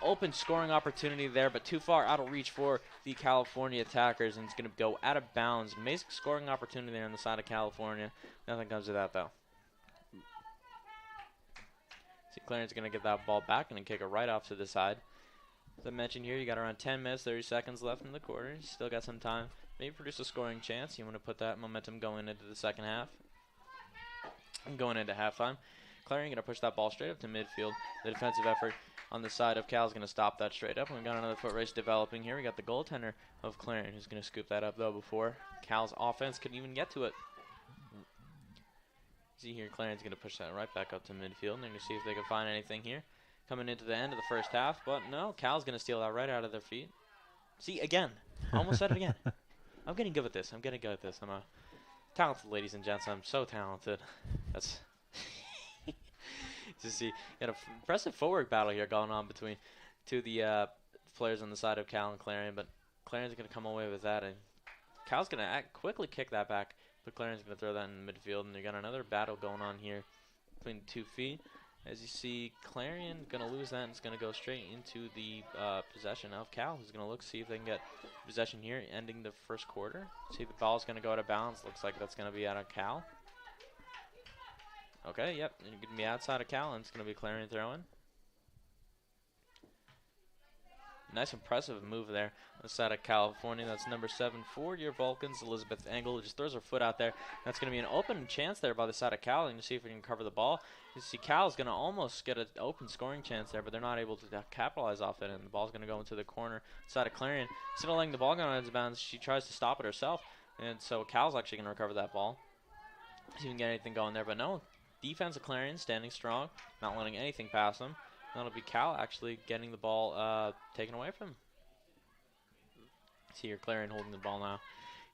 open scoring opportunity there, but too far out of reach for the California attackers, and it's going to go out of bounds. Amazing scoring opportunity there on the side of California. Nothing comes of that, though. See, Clarion's going to get that ball back and then kick it right off to the side. As I mentioned here, you got around 10 minutes, 30 seconds left in the quarter. You still got some time. Maybe produce a scoring chance. You want to put that momentum going into the second half. And going into halftime. Clarion going to push that ball straight up to midfield. The defensive effort on the side of Cal is going to stop that straight up. And we got another foot race developing here. We got the goaltender of Clarion who's going to scoop that up, though, before Cal's offense could even get to it. See here, Clarion's going to push that right back up to midfield. And they're going to see if they can find anything here coming into the end of the first half. But no, Cal's going to steal that right out of their feet. See, again, almost said it again. I'm getting good at this. I'm getting good at this. I'm a talented, ladies and gents. I'm so talented. That's... To see, got an impressive footwork battle here going on between two of the players on the side of Cal and Clarion, but Clarion's going to come away with that, and Cal's going to quickly kick that back, but Clarion's going to throw that in midfield, and you got another battle going on here between 2 feet. As you see, Clarion going to lose that, and it's going to go straight into the possession of Cal, who's going to look, see if they can get possession here, ending the first quarter. See, the ball's going to go out of bounds. Looks like that's going to be out of Cal. Okay, yep, you're going to be outside of Cal, and it's going to be Clarion throwing. Nice, impressive move there on the side of California. That's number 7 for your Vulcans, Elizabeth Engel, who just throws her foot out there. That's going to be an open chance there by the side of Cal, and you see if we can cover the ball. You see Cal's going to almost get an open scoring chance there, but they're not able to capitalize off it, and the ball's going to go into the corner side of Clarion. Instead of letting the ball go out of bounds, she tries to stop it herself, and so Cal's actually going to recover that ball. See if we can get anything going there, but no. Defense of Clarion standing strong, not letting anything pass them. That'll be Cal actually getting the ball taken away from him. See here, Clarion holding the ball now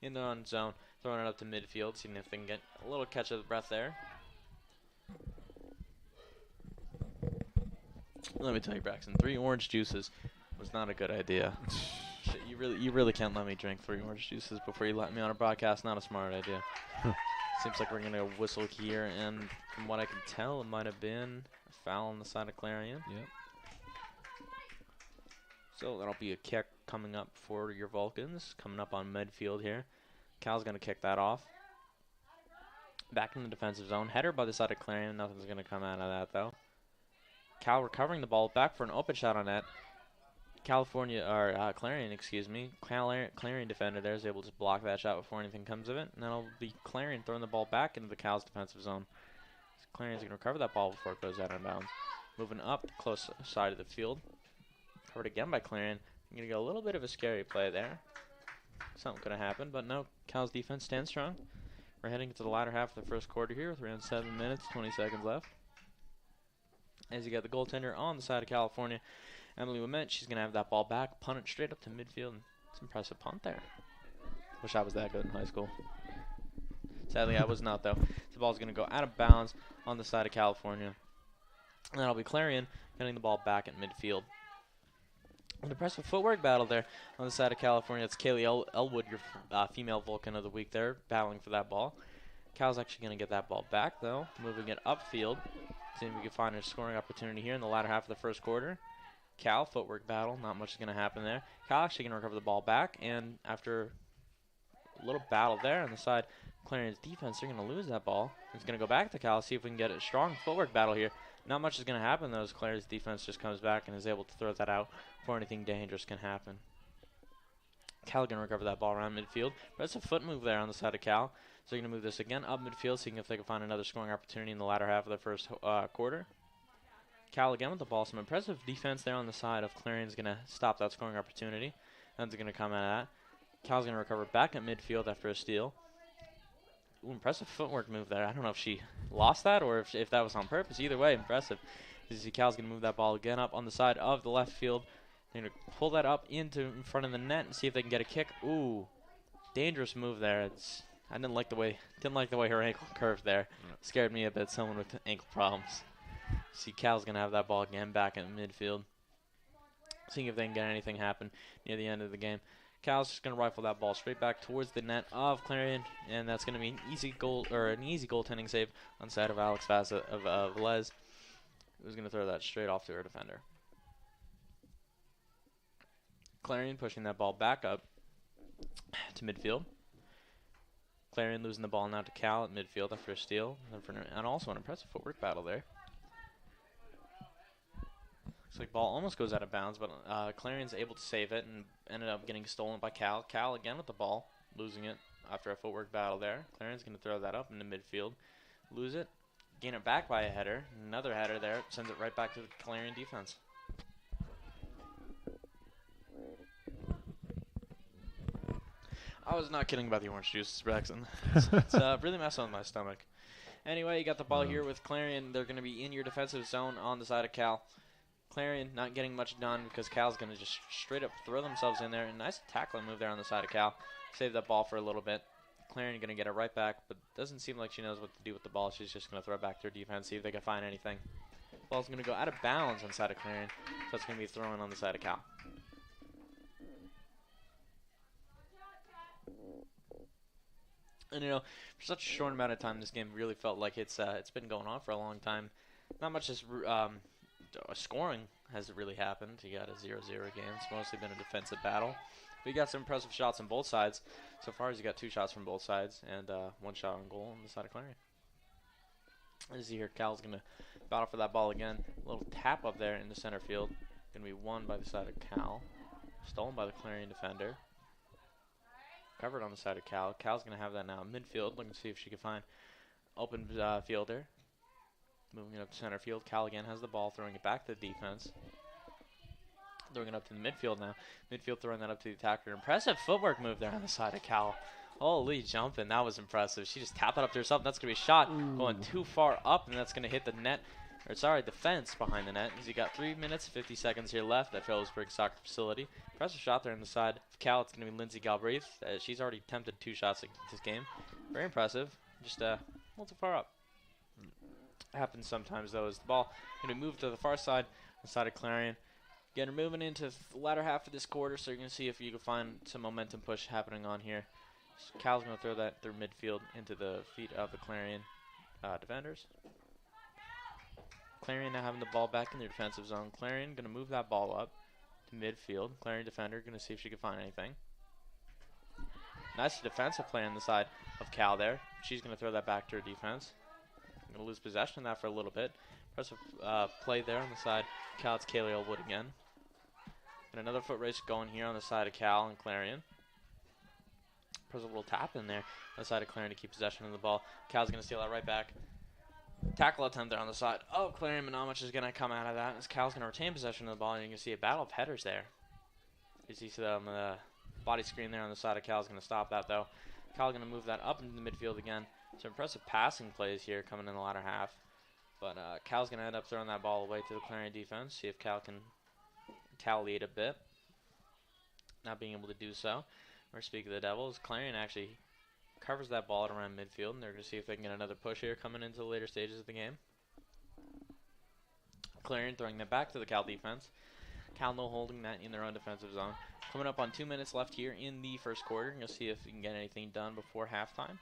in the own zone, throwing it up to midfield, seeing if they can get a little catch of the breath there. Let me tell you, Braxton, 3 orange juices was not a good idea. You really can't let me drink 3 orange juices before you let me on a broadcast. Not a smart idea. Seems like we're going to whistle here, and from what I can tell, it might have been a foul on the side of Clarion. Yep. So that'll be a kick coming up for your Vulcans, coming up on midfield here. Cal's going to kick that off. Back in the defensive zone. Header by the side of Clarion. Nothing's going to come out of that, though. Cal recovering the ball, back for an open shot on net. Clarion, excuse me. Clarion defender there is able to block that shot before anything comes of it. And that'll be Clarion throwing the ball back into the Cal's defensive zone. So Clarion's going to recover that ball before it goes out of bounds. Moving up close side of the field. Covered again by Clarion. You're going to get a little bit of a scary play there. Something could have happened, but no. Cal's defense stands strong. We're heading into the latter half of the first quarter here with around 7 minutes, 20 seconds left. As you got the goaltender on the side of California, Emily Wement, she's going to have that ball back, punt it straight up to midfield. It's an impressive punt there. Wish I was that good in high school. Sadly, I was not, though. The ball's going to go out of bounds on the side of California. And that'll be Clarion getting the ball back at midfield. An impressive footwork battle there on the side of California. It's Kaylee Elwood, your female Vulcan of the week there, battling for that ball. Cal's actually going to get that ball back, though, moving it upfield. See if we can find a scoring opportunity here in the latter half of the first quarter. Cal. Footwork battle. Not much is going to happen there. Cal actually going to recover the ball back. And after a little battle there on the side, Clarion's defense, they're going to lose that ball. It's going to go back to Cal. See if we can get a strong footwork battle here. Not much is going to happen, though, as Clarion's defense just comes back and is able to throw that out before anything dangerous can happen. Cal going to recover that ball around midfield. But that's a foot move there on the side of Cal. So they're going to move this again up midfield, seeing if they can find another scoring opportunity in the latter half of the first quarter. Cal again with the ball. Some impressive defense there on the side of Clarion's going to stop that scoring opportunity. That's going to come out of that. Cal's going to recover back at midfield after a steal. Ooh, impressive footwork move there. I don't know if she lost that or if that was on purpose. Either way, impressive. You see Cal's going to move that ball again up on the side of the left field. They're going to pull that up in front of the net and see if they can get a kick. Ooh, dangerous move there. I didn't like the way her ankle curved there. Scared me a bit. Someone with ankle problems. See Cal's going to have that ball again back in midfield. Seeing if they can get anything happen near the end of the game. Cal's just going to rifle that ball straight back towards the net of Clarion, and that's going to be an easy goal or an easy goaltending save on the side of Alex Vaz of Velez, who's going to throw that straight off to her defender. Clarion pushing that ball back up to midfield. Clarion losing the ball now to Cal at midfield after a steal, and also an impressive footwork battle there. Looks like ball almost goes out of bounds, but Clarion's able to save it and ended up getting stolen by Cal. Cal again with the ball, losing it after a footwork battle there. Clarion's going to throw that up into midfield, lose it, gain it back by a header. Another header there, sends it right back to the Clarion defense. I was not kidding about the orange juice, Braxton. It's really messing with my stomach. Anyway, you got the ball here with Clarion. They're going to be in your defensive zone on the side of Cal. Clarion not getting much done because Cal's going to just straight up throw themselves in there. And nice tackling move there on the side of Cal. Save that ball for a little bit. Clarion going to get it right back, but doesn't seem like she knows what to do with the ball. She's just going to throw it back to her defense, see if they can find anything. Ball's going to go out of bounds on the side of Clarion, so it's going to be thrown on the side of Cal. And, you know, for such a short amount of time, this game really felt like it's been going on for a long time. Not much scoring hasn't really happened. You got a 0-0 game. It's mostly been a defensive battle. But you got some impressive shots on both sides. So far as you got 2 shots from both sides and 1 shot on goal on the side of Clarion. As you hear, Cal's going to battle for that ball again. A little tap up there in the center field. Going to be won by the side of Cal. Stolen by the Clarion defender. Covered on the side of Cal. Cal's going to have that now midfield. Looking to see if she can find open fielder. Moving it up to center field. Cal again has the ball, throwing it back to the defense. Throwing it up to the midfield now. Midfield throwing that up to the attacker. Impressive footwork move there on the side of Cal. Holy jumping. That was impressive. She just tapped it up to herself. That's going to be a shot going too far up, and that's going to hit the net. Or sorry, the fence behind the net. Because you got 3 minutes, 50 seconds here left at Phillipsburg Soccer Facility. Impressive shot there on the side of Cal. It's going to be Lindsay Galbraith. She's already attempted 2 shots in this game. Very impressive. Just a little too far up. Happens sometimes, though, as the ball going to move to the far side, the side of Clarion. Again, we're moving into the latter half of this quarter, so you're going to see if you can find some momentum push happening on here. So Cal's going to throw that through midfield into the feet of the Clarion defenders. Clarion now having the ball back in their defensive zone. Clarion going to move that ball up to midfield. Clarion defender going to see if she can find anything. Nice defensive play on the side of Cal there. She's going to throw that back to her defense. Going to lose possession of that for a little bit. Impressive play there on the side. Cal, it's Kaylee Elwood again. And another foot race going here on the side of Cal and Clarion. Impressive little tap in there on the side of Clarion to keep possession of the ball. Cal's going to steal that right back. Tackle attempt there on the side. Oh, Clarion, but not much is going to come out of that as Cal's going to retain possession of the ball. And you can see a battle of headers there. You see the body screen there on the side of Cal's going to stop that, though. Cal going to move that up into the midfield again. Some impressive passing plays here coming in the latter half. But Cal's going to end up throwing that ball away to the Clarion defense. See if Cal can retaliate a bit. Not being able to do so. Or speak of the Devils, Clarion actually covers that ball at around midfield. And they're going to see if they can get another push here coming into the later stages of the game. Clarion throwing that back to the Cal defense. Cal no holding that in their own defensive zone. Coming up on 2 minutes left here in the first quarter. You'll see if you can get anything done before halftime.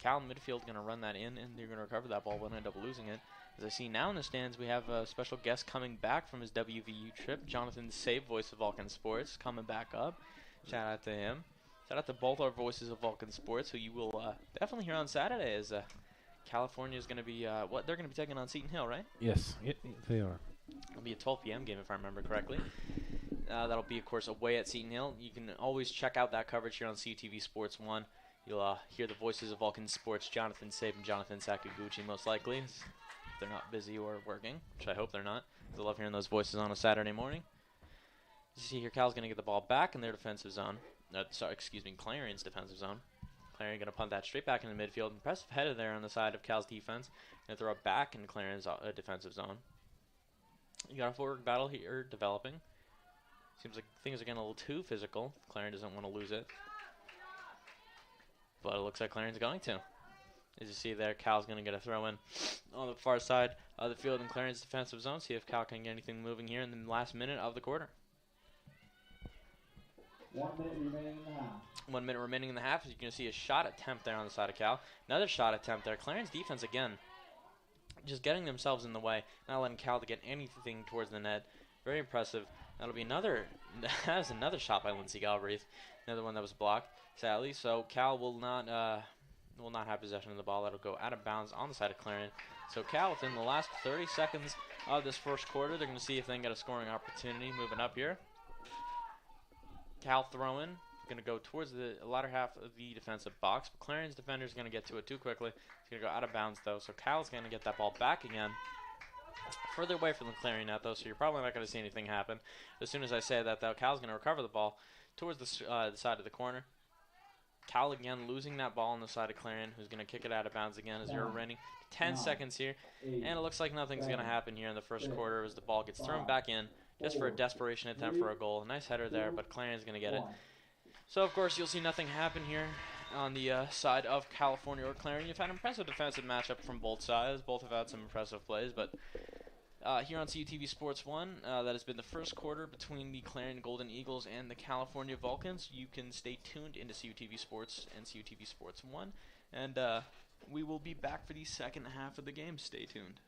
Cal in midfield going to run that in, and they're going to recover that ball, but end up losing it. As I see now in the stands, we have a special guest coming back from his WVU trip. Jonathan Save, voice of Vulcan Sports, coming back up. Shout out to him. Shout out to both our voices of Vulcan Sports, who you will definitely hear on Saturday, as California is going to be, they're going to be taking on Seton Hill, right? Yes, they are. It'll be a 12 p.m. game, if I remember correctly. That'll be, of course, away at Seton Hill. You can always check out that coverage here on CTV Sports 1. You'll hear the voices of Vulcan Sports, Jonathan Sabe and Jonathan Sakaguchi, most likely. If they're not busy or working, which I hope they're not. I love hearing those voices on a Saturday morning. You see here, Cal's going to get the ball back in their defensive zone. Clarion's defensive zone. Clarion going to punt that straight back into midfield. Impressive header there on the side of Cal's defense. Going to throw it back into Clarion's defensive zone. You got a forward battle here developing. Seems like things are getting a little too physical. Clarion doesn't want to lose it. But it looks like Clarion's going to. As you see there, Cal's going to get a throw in on the far side of the field in Clarion's defensive zone. See if Cal can get anything moving here in the last minute of the quarter. 1 minute remaining in the half. 1 minute remaining in the half. You're going to see a shot attempt there on the side of Cal. Another shot attempt there. Clarion's defense again, just getting themselves in the way, not letting Cal to get anything towards the net. Very impressive. That'll be another. That was another shot by Lindsey Galbraith. Another one that was blocked, sadly. So Cal will not have possession of the ball. That'll go out of bounds on the side of Clarion. So Cal, within the last 30 seconds of this first quarter, they're going to see if they can get a scoring opportunity moving up here. Cal throwing. Going to go towards the latter half of the defensive box. But Clarion's defender is going to get to it too quickly. It's going to go out of bounds, though. So Cal's going to get that ball back again. Further away from the Clarion net, though, so you're probably not going to see anything happen. As soon as I say that, though, Cal's going to recover the ball towards the side of the corner. Cal again losing that ball on the side of Clarion, who's going to kick it out of bounds again as you're running. 10 seconds here, and it looks like nothing's going to happen here in the first quarter as the ball gets thrown back in just for a desperation attempt for a goal. Nice header there, but Clarion's going to get it. So, of course, you'll see nothing happen here on the side of California or Clarion. You've had an impressive defensive matchup from both sides. Both have had some impressive plays, but here on CUTV Sports 1, that has been the first quarter between the Clarion Golden Eagles and the California Vulcans. You can stay tuned into CUTV Sports and CUTV Sports 1, and we will be back for the second half of the game. Stay tuned.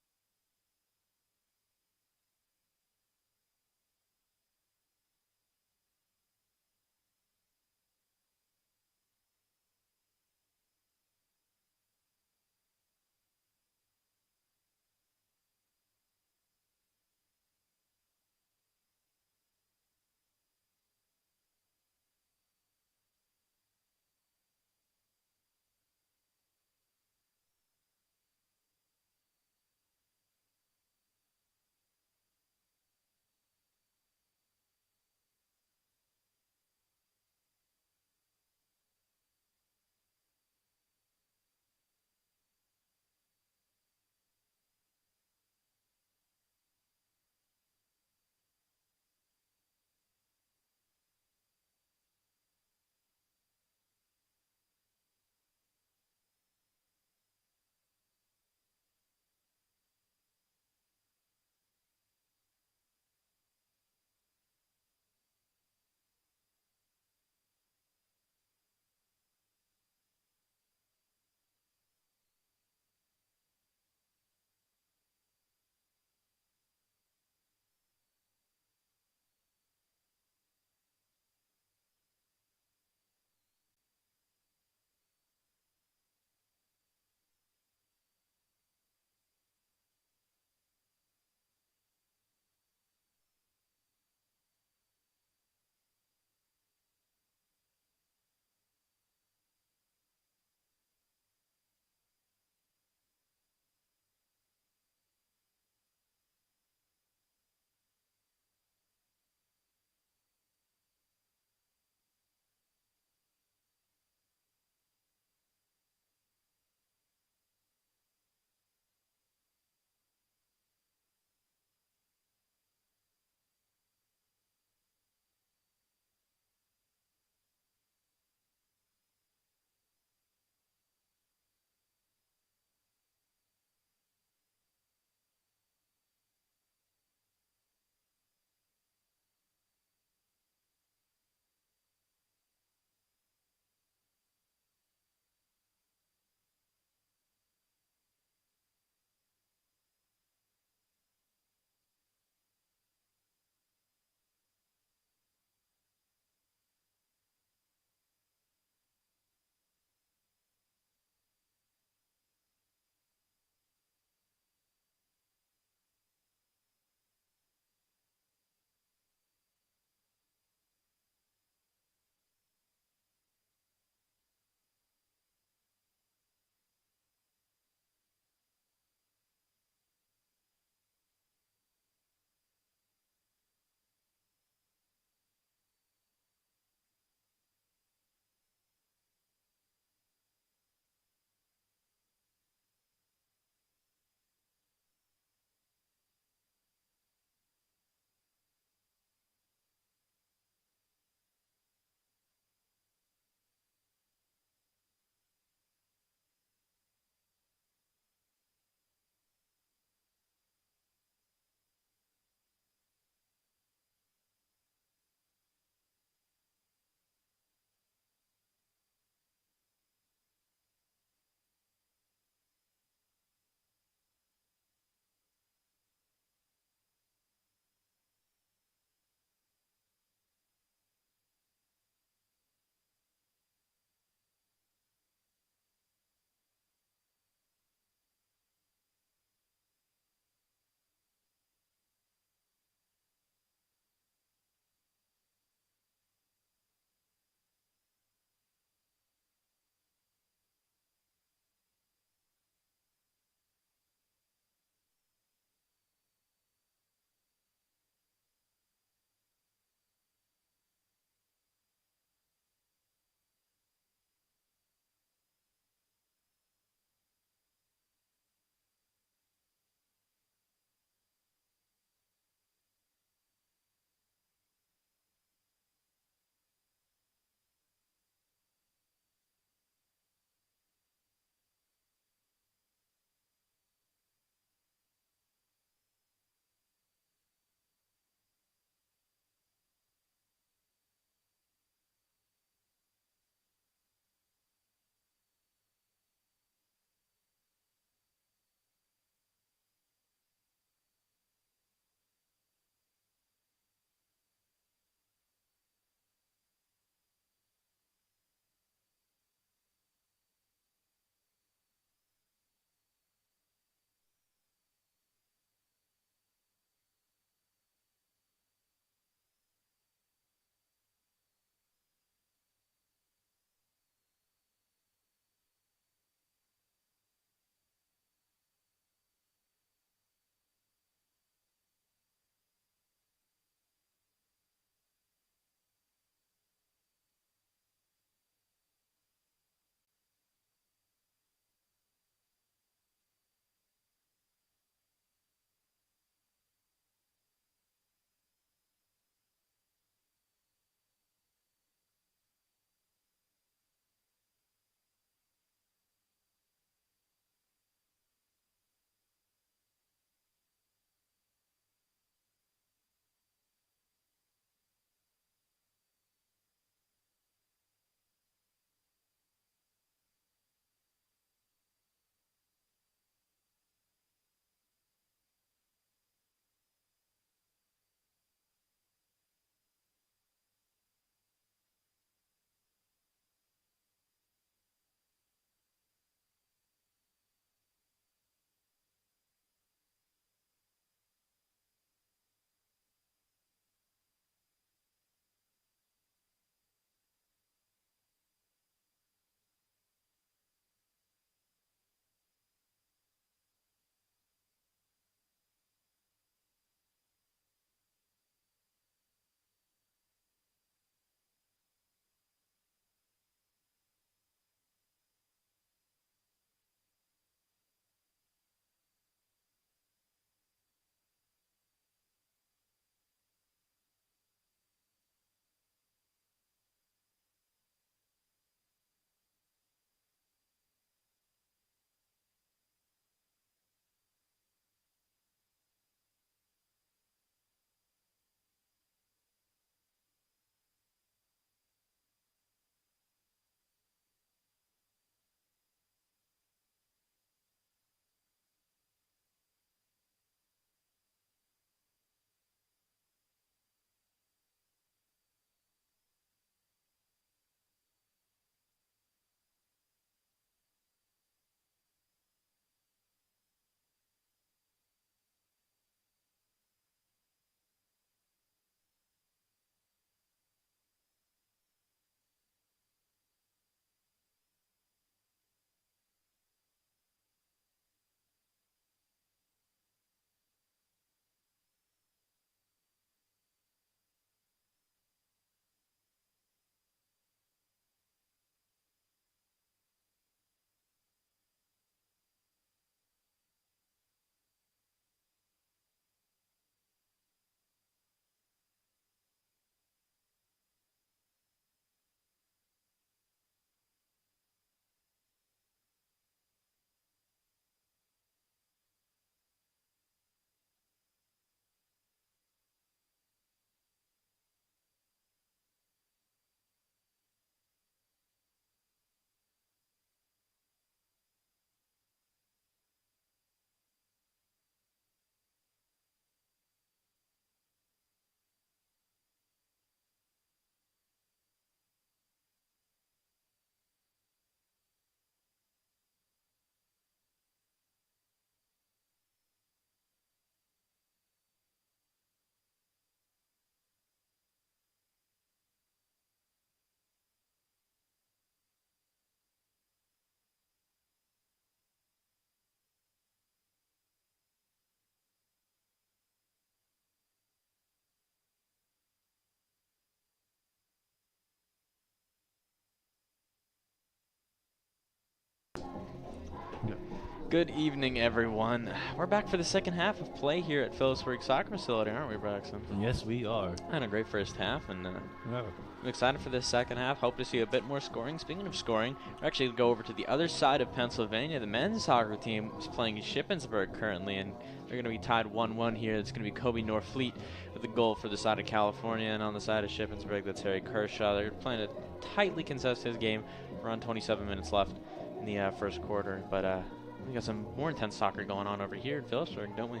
Good evening, everyone. We're back for the second half of play here at Phillipsburg Soccer Facility, aren't we, Braxton? Yes, we are. Had a great first half, and Yeah. I'm excited for this second half. Hope to see a bit more scoring. Speaking of scoring, we're actually going to go over to the other side of Pennsylvania. The men's soccer team is playing Shippensburg currently, and they're going to be tied 1-1 here. It's going to be Kobe Norfleet with the goal for the side of California, and on the side of Shippensburg, that's Harry Kershaw. They're playing a tightly contested game. Around 27 minutes left in the first quarter, but we got some more intense soccer going on over here in Phillipsburg, don't we?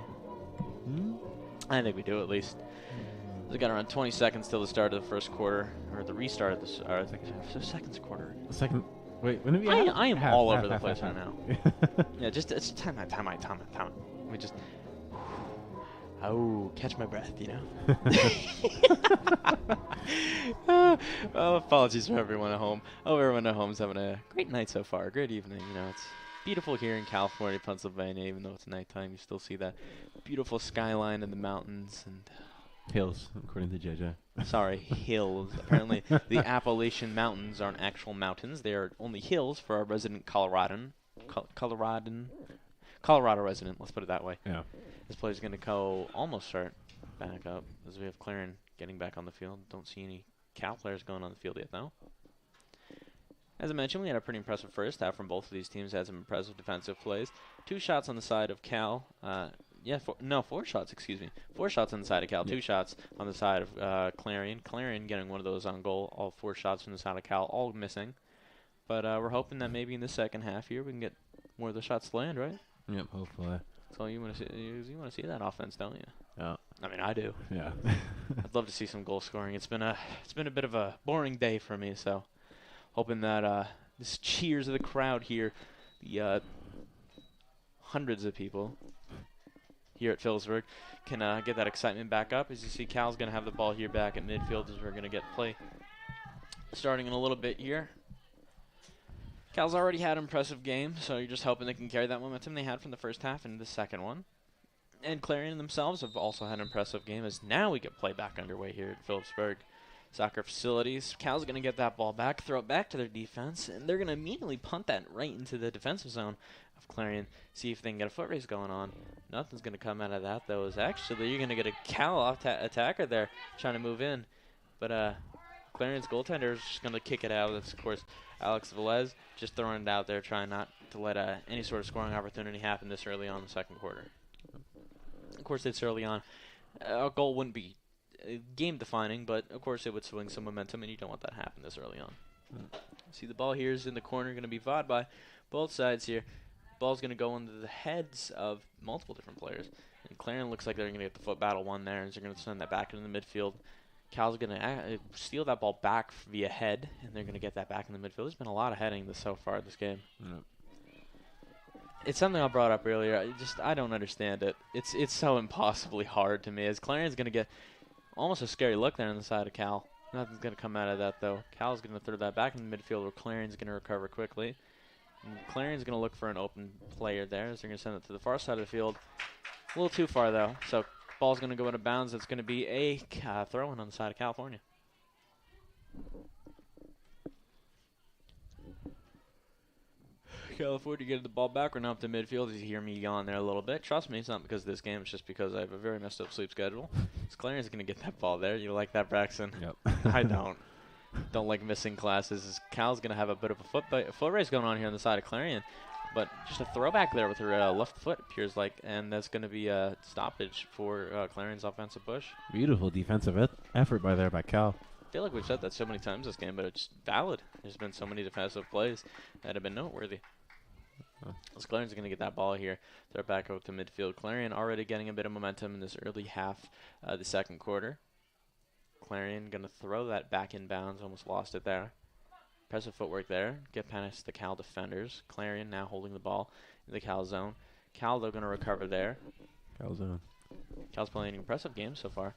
I think we do, at least. We got around 20 seconds till the start of the first quarter, or the restart of the second quarter. Wait, when did we I am all over the half, place half. right now. Yeah, just it's time out. Let me just catch my breath, you know. Well, apologies for everyone at home. Hope everyone at home's having a great night so far. Great evening. You know, it's beautiful here in California, Pennsylvania. Even though it's nighttime, you still see that beautiful skyline and the mountains and Hills, according to JJ. sorry, hills. Apparently, the Appalachian Mountains aren't actual mountains. They are only hills for our resident Colorado resident. Let's put it that way. Yeah. This play's going to go almost start back up as we have Clarion getting back on the field. Don't see any Cal players going on the field yet, though. As I mentioned, we had a pretty impressive first half from both of these teams. Had some impressive defensive plays. 2 shots on the side of Cal. 4 shots, excuse me. 4 shots on the side of Cal, 2 shots on the side of Clarion. Clarion getting one of those on goal. All 4 shots from the side of Cal, all missing. But we're hoping that maybe in the second half here we can get more of the shots to land, right? Yep, hopefully. So you want to see that offense, don't you? Yeah. I mean, I do. Yeah. I'd love to see some goal scoring. It's been a bit of a boring day for me, so hoping that this cheers of the crowd here, the hundreds of people here at Phillipsburg, can get that excitement back up. As you see, Cal's going to have the ball here back at midfield as we're going to get play starting in a little bit here. Cal's already had an impressive game, so you're just hoping they can carry that momentum they had from the first half into the second one. And Clarion themselves have also had an impressive game, as now we get play back underway here at Phillipsburg Soccer Facilities. Cal's going to get that ball back, throw it back to their defense, and they're going to immediately punt that right into the defensive zone of Clarion, see if they can get a foot race going on. Nothing's going to come out of that, though, as actually you're going to get a Cal attacker there trying to move in. But Clarion's goaltender is just going to kick it out. That's, of course, Alex Velez just throwing it out there, trying not to let any sort of scoring opportunity happen this early on in the second quarter. Of course, it's early on. A goal wouldn't be game-defining, but, of course, it would swing some momentum, and you don't want that to happen this early on. See, the ball here is in the corner, going to be fought by both sides here. Ball's going to go into the heads of multiple different players. And Clarion looks like they're going to get the foot battle one there, and they're going to send that back into the midfield. Cal's going to steal that ball back via head, and they're going to get that back in the midfield. There's been a lot of heading so far this game. It's something I brought up earlier. I don't understand it. It's so impossibly hard to me, as Clarion's going to get almost a scary look there on the side of Cal. Nothing's going to come out of that, though. Cal's going to throw that back in the midfield, where Clarion's going to recover quickly. And Clarion's going to look for an open player there, as they're going to send it to the far side of the field. A little too far, though. So ball's going to go into bounds. It's going to be a throw-in on the side of California. California getting the ball back. We're now up to midfield. You hear me yelling there a little bit. Trust me, it's not because of this game. It's just because I have a very messed up sleep schedule. So Clarion's going to get that ball there. You like that, Braxton? Yep. I don't. Don't like missing classes. Cal's going to have a bit of a foot race going on here on the side of Clarion. But just a throwback there with her left foot, appears like, and that's going to be a stoppage for Clarion's offensive push. Beautiful defensive effort by Cal. I feel like we've said that so many times this game, but it's valid. There's been so many defensive plays that have been noteworthy. So Clarion's going to get that ball here. Throw it back out to midfield. Clarion already getting a bit of momentum in this early half of the second quarter. Clarion going to throw that back in bounds. Almost lost it there. Impressive footwork there. Get past the Cal defenders. Clarion now holding the ball in the Cal zone. Cal, though, going to recover there. Cal zone. Cal's playing an impressive game so far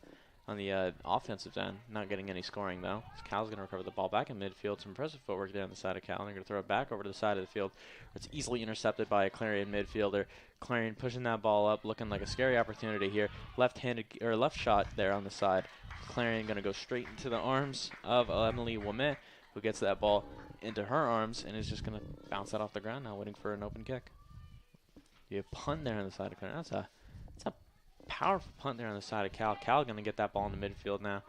on the offensive end. Not getting any scoring, though. So Cal's going to recover the ball back in midfield. Some impressive footwork there on the side of Cal. And they're going to throw it back over to the side of the field. It's easily intercepted by a Clarion midfielder. Clarion pushing that ball up, looking like a scary opportunity here. Left-handed or left shot there on the side. Clarion going to go straight into the arms of Emily Wame, who gets that ball into her arms and is just going to bounce that off the ground now, waiting for an open kick. You punt there on the side of Clarion. That's a powerful punt there on the side of Cal. Cal going to get that ball in the midfield now.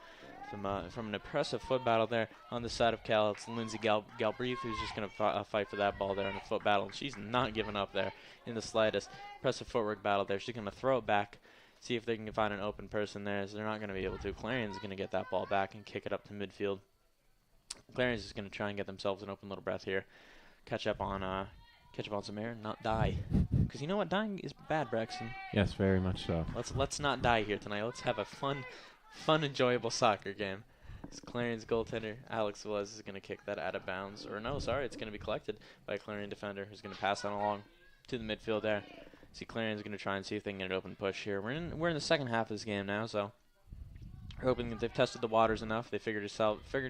From an impressive foot battle there on the side of Cal, it's Lindsay Galbraith who's just going to fight for that ball there in a foot battle. She's not giving up there in the slightest. Impressive footwork battle there. She's going to throw it back, see if they can find an open person there. As they're not going to be able to. Clarion's going to get that ball back and kick it up to midfield. Clarion's just going to try and get themselves an open little breath here. Catch up on some air and not die. Because you know what? Dying is bad, Braxton. Yes, very much so. Let's not die here tonight. Let's have a fun, enjoyable soccer game. This Clarion's goaltender, Alex Velez, is going to kick that out of bounds. Or no, sorry, it's going to be collected by a Clarion defender who's going to pass that along to the midfield there. See, Clarion's going to try and see if they can get an open push here. We're in the second half of this game now, so we're hoping that they've tested the waters enough. They figured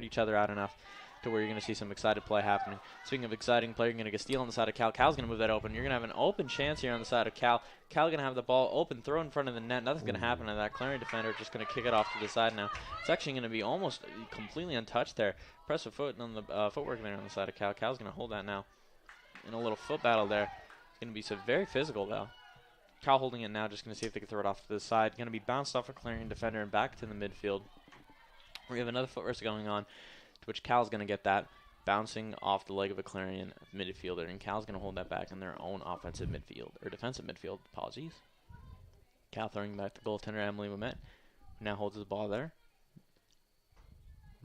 each other out enough to where you're going to see some excited play happening. Speaking of exciting play, you're going to get steal on the side of Cal. Cal's going to move that open. You're going to have an open chance here on the side of Cal. Cal going to have the ball open, throw in front of the net. Nothing's going to happen to that. Clarion defender just going to kick it off to the side now. It's actually going to be almost completely untouched there. Press a foot on the footwork there on the side of Cal. Cal's going to hold that now in a little foot battle there. It's going to be so very physical, though. Cal holding it now, just going to see if they can throw it off to the side. Going to be bounced off a Clarion defender and back to the midfield. We have another foot race going on, to which Cal's going to get that, bouncing off the leg of a Clarion midfielder, and Cal's going to hold that back in their own offensive midfield, or defensive midfield, apologies. Cal throwing back the goaltender, Emily Wimet, who now holds the ball there.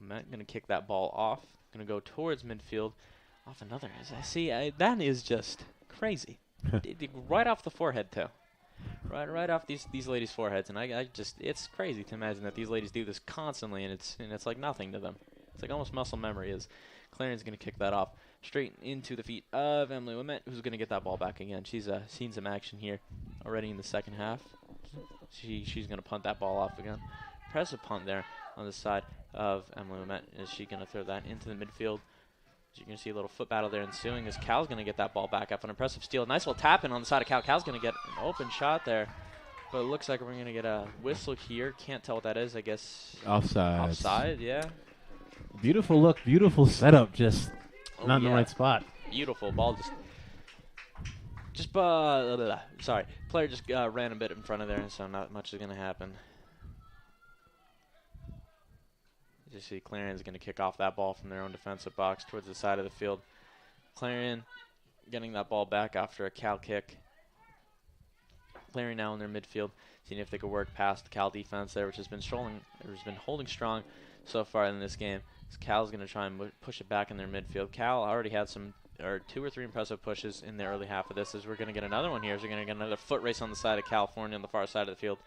Wimet going to kick that ball off, going to go towards midfield, off another. That is just crazy. Right off the forehead, too. Right off these ladies' foreheads, and it's crazy to imagine that these ladies do this constantly, and it's like nothing to them. It's like almost muscle memory. Clarion's going to kick that off straight into the feet of Emily Wimet, who's going to get that ball back again. She's seen some action here already in the second half. She's going to punt that ball off again. Impressive punt there on the side of Emily Wimet. Is she going to throw that into the midfield? You're going to see a little foot battle there ensuing as Cal's going to get that ball back after an impressive steal. Nice little tap in on the side of Cal. Cal's going to get an open shot there. But it looks like we're going to get a whistle here. Can't tell what that is, I guess. Offside, yeah. Beautiful look, beautiful setup, just not in the right spot. Beautiful ball, sorry. Player just ran a bit in front of there, so not much is going to happen. You see Clarion's going to kick off that ball from their own defensive box towards the side of the field. Clarion getting that ball back after a Cal kick. Clarion now in their midfield, seeing if they could work past the Cal defense there, which has been holding strong so far in this game. So Cal's going to try and push it back in their midfield. Cal already had two or three impressive pushes in the early half of this. As we're going to get another one here. As we're going to get another foot race on the side of California on the far side of the field.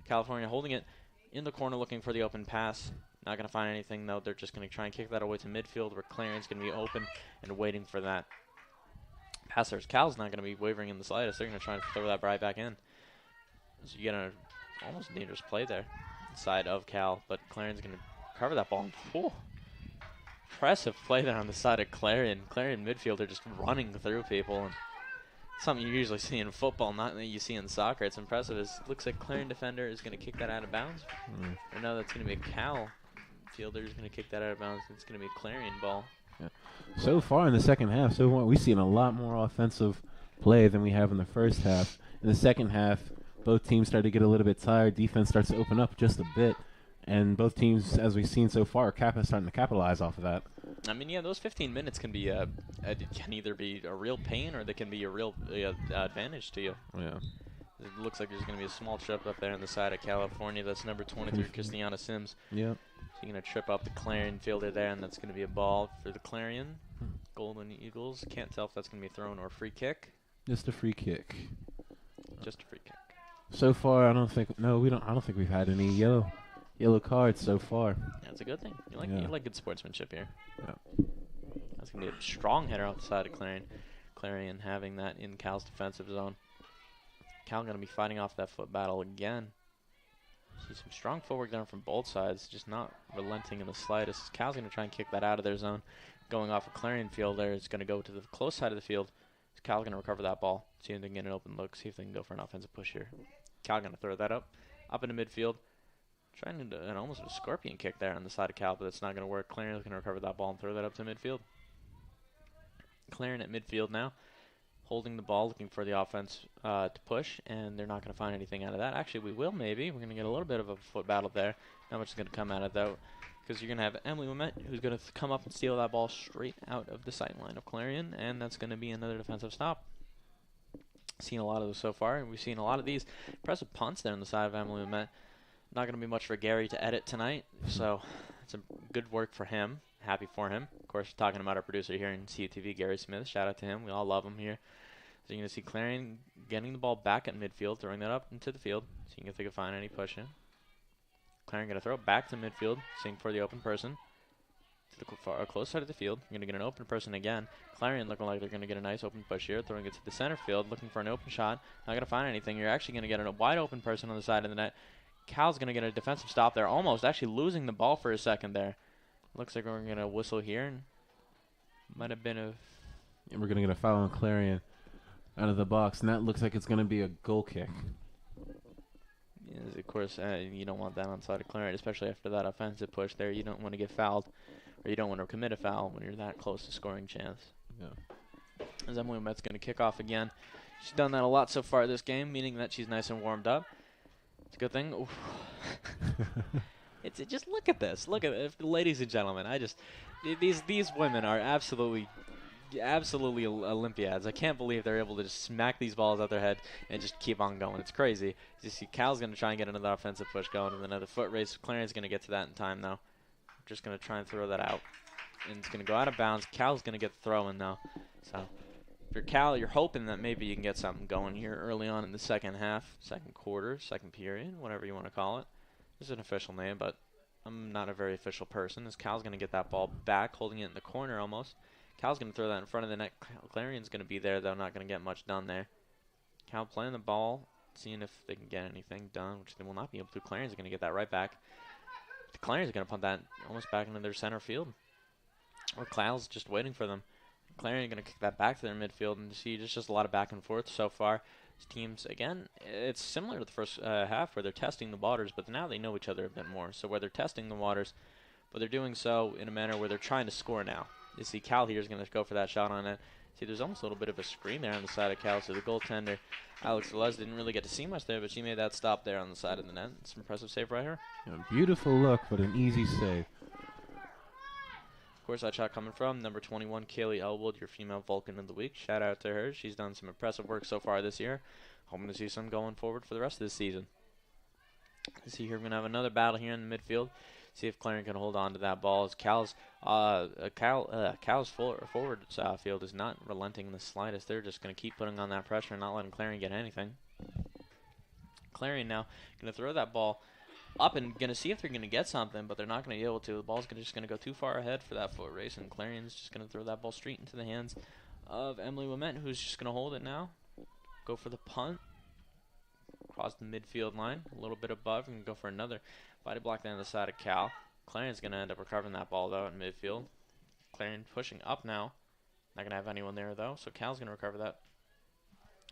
California holding it in the corner, looking for the open pass. Not going to find anything, though. They're just going to try and kick that away to midfield, where Clarion's going to be open and waiting for that. Passers. Cal's not going to be wavering in the slightest. They're going to try and throw that right back in. So you get an almost dangerous play there, side of Cal, but Clarion's going to cover that ball. Whew. Impressive play there on the side of Clarion. Clarion midfielder just running through people. And something you usually see in football, not that you see in soccer. It's impressive. It looks like Clarion defender is going to kick that out of bounds. Or no, that's going to be a Cal fielder is going to kick that out of bounds. It's going to be a Clarion ball. Yeah. So far in the second half, we've seen a lot more offensive play than we have in the first half. In the second half, both teams start to get a little bit tired. Defense starts to open up just a bit. And both teams, as we've seen so far, is starting to capitalize off of that. I mean, yeah, those 15 minutes can be can either be a real pain or they can be a real advantage to you. Yeah. It looks like there's going to be a small trip up there on the side of California. That's number 23, Christiana Sims. Yeah. She's going to trip up the Clarion fielder there, and that's going to be a ball for the Clarion. Golden Eagles. Can't tell if that's going to be thrown or a free kick. Just a free kick. Just a free kick. So far, I don't think we've had any yellow cards so far. That's a good thing. You like good sportsmanship here. Yeah. That's going to be a strong header outside of Clarion. Clarion having that in Cal's defensive zone. Cal going to be fighting off that foot battle again. See some strong footwork there from both sides, just not relenting in the slightest. Cal's going to try and kick that out of their zone. Going off a Clarion field there, it's going to go to the close side of the field. Cal's going to recover that ball, see if they can get an open look, see if they can go for an offensive push here. Cal going to throw that up into midfield. Trying to do almost a scorpion kick there on the side of Cal, but it's not going to work. Clarion's going to recover that ball and throw that up to midfield. Clarion at midfield now, holding the ball, looking for the offense to push, and they're not going to find anything out of that. Actually, we will maybe. We're going to get a little bit of a foot battle there. Not much is going to come out of that, because you're going to have Emily Wimet, who's going to come up and steal that ball straight out of the sight line of Clarion, and that's going to be another defensive stop. Seen a lot of those so far, and we've seen a lot of these impressive punts there on the side of Emily Wimet. Not going to be much for Gary to edit tonight, so it's a good work for him. Happy for him. Of course, talking about our producer here in CUTV, Gary Smith. Shout out to him. We all love him here. So you're going to see Clarion getting the ball back at midfield, throwing that up into the field, seeing if they can find any push in. Clarion going to throw it back to midfield, seeing for the open person. To the close side of the field. You're going to get an open person again. Clarion looking like they're going to get a nice open push here, throwing it to the center field, looking for an open shot. Not going to find anything. You're actually going to get a wide open person on the side of the net. Cal's going to get a defensive stop there, almost actually losing the ball for a second there. Looks like we're going to whistle here. And might have been a... And we're going to get a foul on Clarion out of the box, and that looks like it's going to be a goal kick. Yes, of course, you don't want that on the side of Clarion, especially after that offensive push there. You don't want to get fouled, or you don't want to commit a foul when you're that close to scoring chance. Yeah. As Emily Met's going to kick off again. She's done that a lot so far this game, meaning that she's nice and warmed up. It's a good thing. It's just look at this. Look at it, ladies and gentlemen. These women are absolutely Olympiads. I can't believe they're able to just smack these balls out their head and just keep on going. It's crazy. You see, Cal's going to try and get another offensive push going, and another foot race. Clarion's going to get to that in time though. Just going to try and throw that out, and it's going to go out of bounds. Cal's going to get the throw in though. So. If you're Cal, you're hoping that maybe you can get something going here early on in the second half, second quarter, second period, whatever you want to call it. This is an official name, but I'm not a very official person. As Cal's going to get that ball back, holding it in the corner almost. Cal's going to throw that in front of the net. Clarion's going to be there, though, not going to get much done there. Cal playing the ball, seeing if they can get anything done, which they will not be able to. Clarion's going to get that right back. Clarion's going to punt that almost back into their center field. Or Cal's just waiting for them. Clarion going to kick that back to their midfield, and you see just a lot of back and forth so far. These teams, again, it's similar to the first half where they're testing the waters, but now they know each other a bit more. So where they're testing the waters, but they're doing so in a manner where they're trying to score now. You see Cal here is going to go for that shot on it. See, there's almost a little bit of a screen there on the side of Cal, so the goaltender, Alex Velez, didn't really get to see much there, but she made that stop there on the side of the net. It's an impressive save right here. Yeah, beautiful look, but an easy save. Of course, that shot coming from number 21, Kaylee Elwood, your female Vulcan of the week. Shout out to her. She's done some impressive work so far this year. Hoping to see some going forward for the rest of this season. You see here, we're going to have another battle here in the midfield. See if Clarion can hold on to that ball. As Cal's forward field is not relenting in the slightest. They're just going to keep putting on that pressure and not letting Clarion get anything. Clarion now going to throw that ball up and going to see if they're going to get something, but they're not going to be able to. The ball's just going to go too far ahead for that foot race, and Clarion's just going to throw that ball straight into the hands of Emily Wimet, who's just going to hold it now. Go for the punt. Cross the midfield line, a little bit above, and go for another body block down the side of Cal. Clarion's going to end up recovering that ball, though, in midfield. Clarion pushing up now. Not going to have anyone there, though, so Cal's going to recover that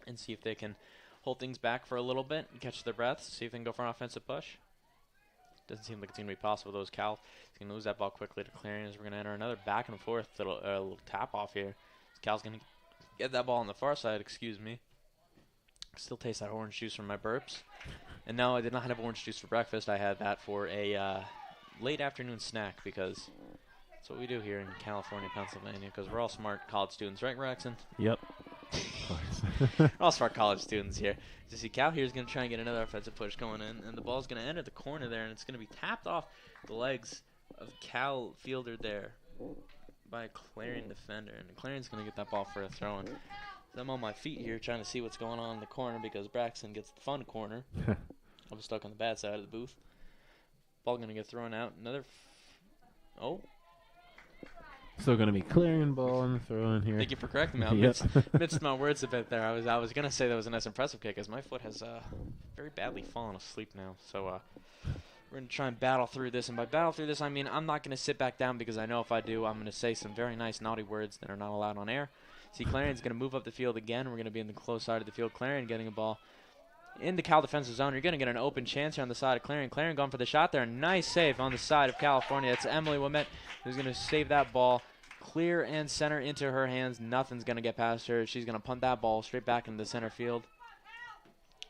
and see if they can hold things back for a little bit and catch their breath, see if they can go for an offensive push. Doesn't seem like it's going to be possible. Those Cal is going to lose that ball quickly to Clarion as we're going to enter another back and forth little tap off here. Cal's going to get that ball on the far side, excuse me. Still taste that orange juice from my burps. And no, I did not have orange juice for breakfast. I had that for a late afternoon snack because that's what we do here in California, Pennsylvania, because we're all smart college students, right, Braxton? Yep. We're all smart college students here. You see Cal here is going to try and get another offensive push going in, and the ball's going to enter the corner there, and it's going to be tapped off the legs of Cal fielder there by a Clarion defender, and Clarion's going to get that ball for a throw-in. I'm on my feet here trying to see what's going on in the corner because Braxton gets the fun corner. I was stuck on the bad side of the booth. Ball going to get thrown out. Another. Still going to be Clarion ball and throw in here. Thank you for correcting me. I mixed my words a bit there. I was going to say that was a nice impressive kick as my foot has very badly fallen asleep now. So we're going to try and battle through this. And by battle through this, I mean I'm not going to sit back down because I know if I do, I'm going to say some very nice naughty words that are not allowed on air. See, Clarion's going to move up the field again. We're going to be in the close side of the field. Clarion getting a ball in the Cal defensive zone. You're going to get an open chance here on the side of Clarion. Clarion going for the shot there. Nice save on the side of California. It's Emily Wimet who's going to save that ball. clear and center into her hands. Nothing's going to get past her. She's going to punt that ball straight back into the center field.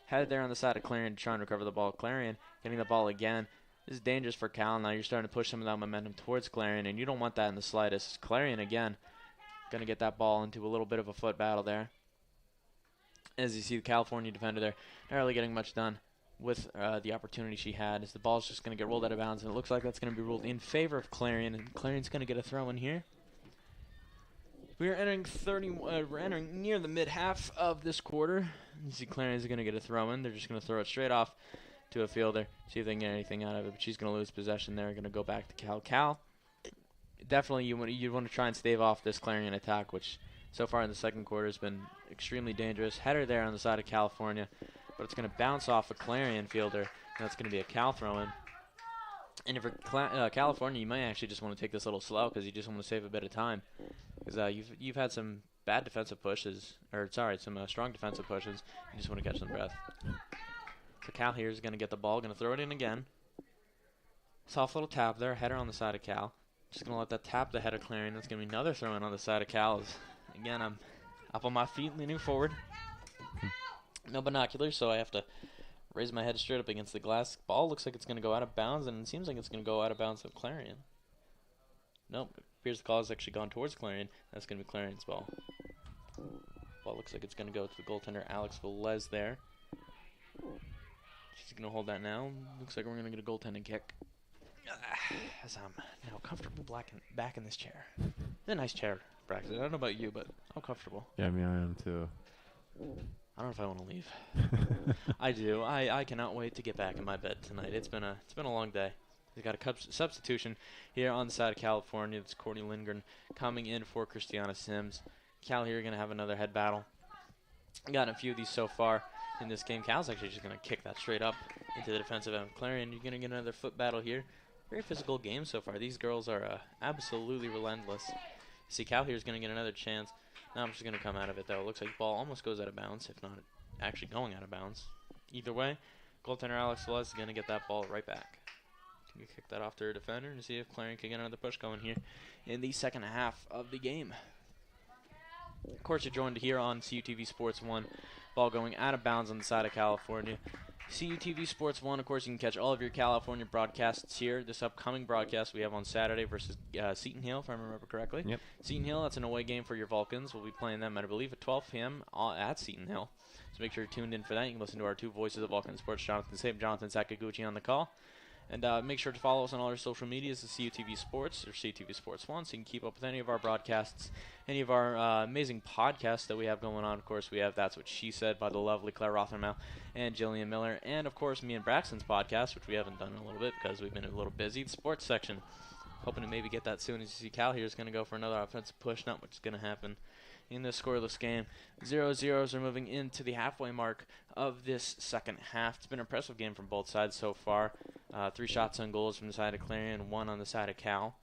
Headed there on the side of Clarion trying to recover the ball. Clarion getting the ball again. This is dangerous for Cal. Now you're starting to push some of that momentum towards Clarion, and you don't want that in the slightest. Clarion again going to get that ball into a little bit of a foot battle there. As you see the California defender there, not really getting much done with the opportunity she had, as the ball's just going to get rolled out of bounds, and it looks like that's going to be ruled in favor of Clarion, and Clarion's going to get a throw in here. We're entering near the mid-half of this quarter. You see Clarion's going to get a throw in. They're just going to throw it straight off to a fielder, see if they can get anything out of it, but she's going to lose possession there. Going to go back to Cal. Cal, definitely you want to try and stave off this Clarion attack, which so far in the second quarter has been extremely dangerous. Header there on the side of California, but it's going to bounce off a Clarion fielder, and that's going to be a Cal throw-in. And for California, you might actually just want to take this a little slow because you just want to save a bit of time. Because you've had some bad defensive pushes, or sorry, some strong defensive pushes. You just want to catch some breath. So Cal here is going to get the ball, going to throw it in again. Soft little tap there, header on the side of Cal. Just going to let that tap the head of Clarion. That's going to be another throw in on the side of Cal. Again, I'm up on my feet, leaning forward. No binoculars, so I have to raise my head straight up against the glass. Ball looks like it's going to go out of bounds, and it seems like it's going to go out of bounds of Clarion. Nope, it appears the call has actually gone towards Clarion. That's going to be Clarion's ball. Ball looks like it's going to go to the goaltender, Alex Velez there. She's going to hold that now. Looks like we're going to get a goaltending kick. As I'm now comfortable back in this chair. It's a nice chair, Braxton. I don't know about you, but I'm comfortable. Yeah, I mean, I am too. I don't know if I want to leave. I do. I cannot wait to get back in my bed tonight. It's been a long day. We've got a substitution here on the side of California. It's Courtney Lindgren coming in for Christiana Sims. Cal here going to have another head battle. Gotten a few of these so far in this game. Cal's actually just going to kick that straight up into the defensive end of Clarion. You're going to get another foot battle here. Very physical game so far. These girls are absolutely relentless. See, Cal here is going to get another chance. Now I'm just going to come out of it, though. It looks like the ball almost goes out of bounds, if not actually going out of bounds. Either way, goaltender Alex Velez is going to get that ball right back. Can you kick that off to her defender and see if Clarion can get another push going here in the second half of the game. Of course, you're joined here on CUTV Sports 1. Ball going out of bounds on the side of California. CUTV Sports 1, of course, you can catch all of your California broadcasts here. This upcoming broadcast we have on Saturday versus Seton Hill, if I remember correctly. Yep. Seton Hill, that's an away game for your Vulcans. We'll be playing them, I believe, at 12 p.m. at Seton Hill. So make sure you're tuned in for that. You can listen to our two voices of Vulcan Sports, Jonathan Sabe, Jonathan Sakaguchi on the call. And make sure to follow us on all our social medias at CUTV Sports or CUTV Sports 1 so you can keep up with any of our broadcasts, any of our amazing podcasts that we have going on. Of course, we have That's What She Said by the lovely Claire Rothermel and Jillian Miller. And, of course, me and Braxton's podcast, which we haven't done in a little bit because we've been a little busy. The sports section. Hoping to maybe get that soon. As you see, Cal here is going to go for another offensive push. Not much is going to happen in this scoreless game. 0-0s are moving into the halfway mark of this second half. It's been an impressive game from both sides so far. 3 shots on goals from the side of Clarion, 1 on the side of Cal.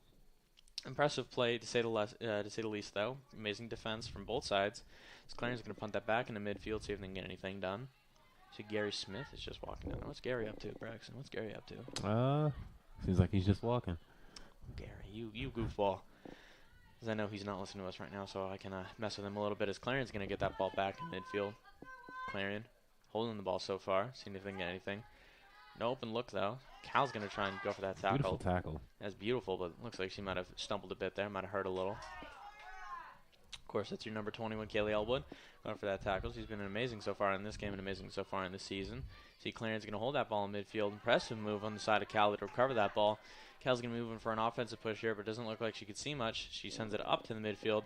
Impressive play to say the least, though. Amazing defense from both sides. So Clarion's going to punt that back into midfield, see if they can get anything done. See, Gary Smith is just walking down. What's Gary up to, Braxton? What's Gary up to? Seems like he's just walking. Gary, you goofball. Because I know he's not listening to us right now, so I can mess with him a little bit as Clarion's going to get that ball back in midfield. Clarion holding the ball so far, seeing if they can get anything. No open look, though. Cal's going to try and go for that tackle. Beautiful tackle. That's beautiful, but looks like she might have stumbled a bit there, might have hurt a little. Of course, that's your number 21, Kaylee Elwood, going for that tackle. She's been amazing so far in this game and amazing so far in this season. See, Clarion's going to hold that ball in midfield. Impressive move on the side of Cal to recover that ball. Cal's going to move in for an offensive push here, but it doesn't look like she could see much. She sends it up to the midfield.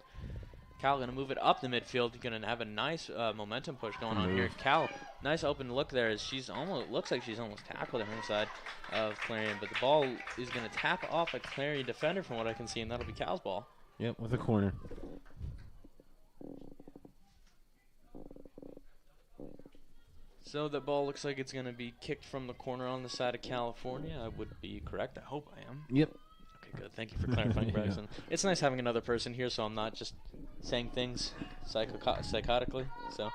Cal going to move it up the midfield. Going to have a nice momentum push going on here. Cal, nice open look there as she's almost, looks like she's almost tackled on her side of Clarion, but the ball is going to tap off a Clarion defender from what I can see, and that'll be Cal's ball. Yep, with a corner. So the ball looks like it's going to be kicked from the corner on the side of California. I would be correct. I hope I am. Yep. Okay, good. Thank you for clarifying, Braxton. It's nice having another person here, so I'm not just saying things psychotically. So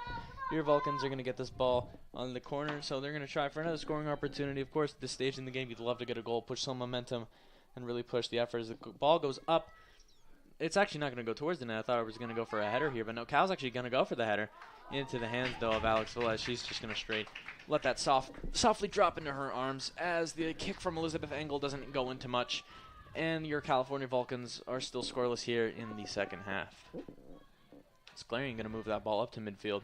your Vulcans are going to get this ball on the corner, so they're going to try for another scoring opportunity. Of course, at this stage in the game, you'd love to get a goal, push some momentum, and really push the effort. As the ball goes up it's actually not going to go towards the net. I thought it was going to go for a header here, but no, Cal's actually going to go for the header into the hands, though, of Alex Velez. She's just going to straight let that softly drop into her arms as the kick from Elizabeth Engel doesn't go into much. And your California Vulcans are still scoreless here in the second half. It's Clarion going to move that ball up to midfield.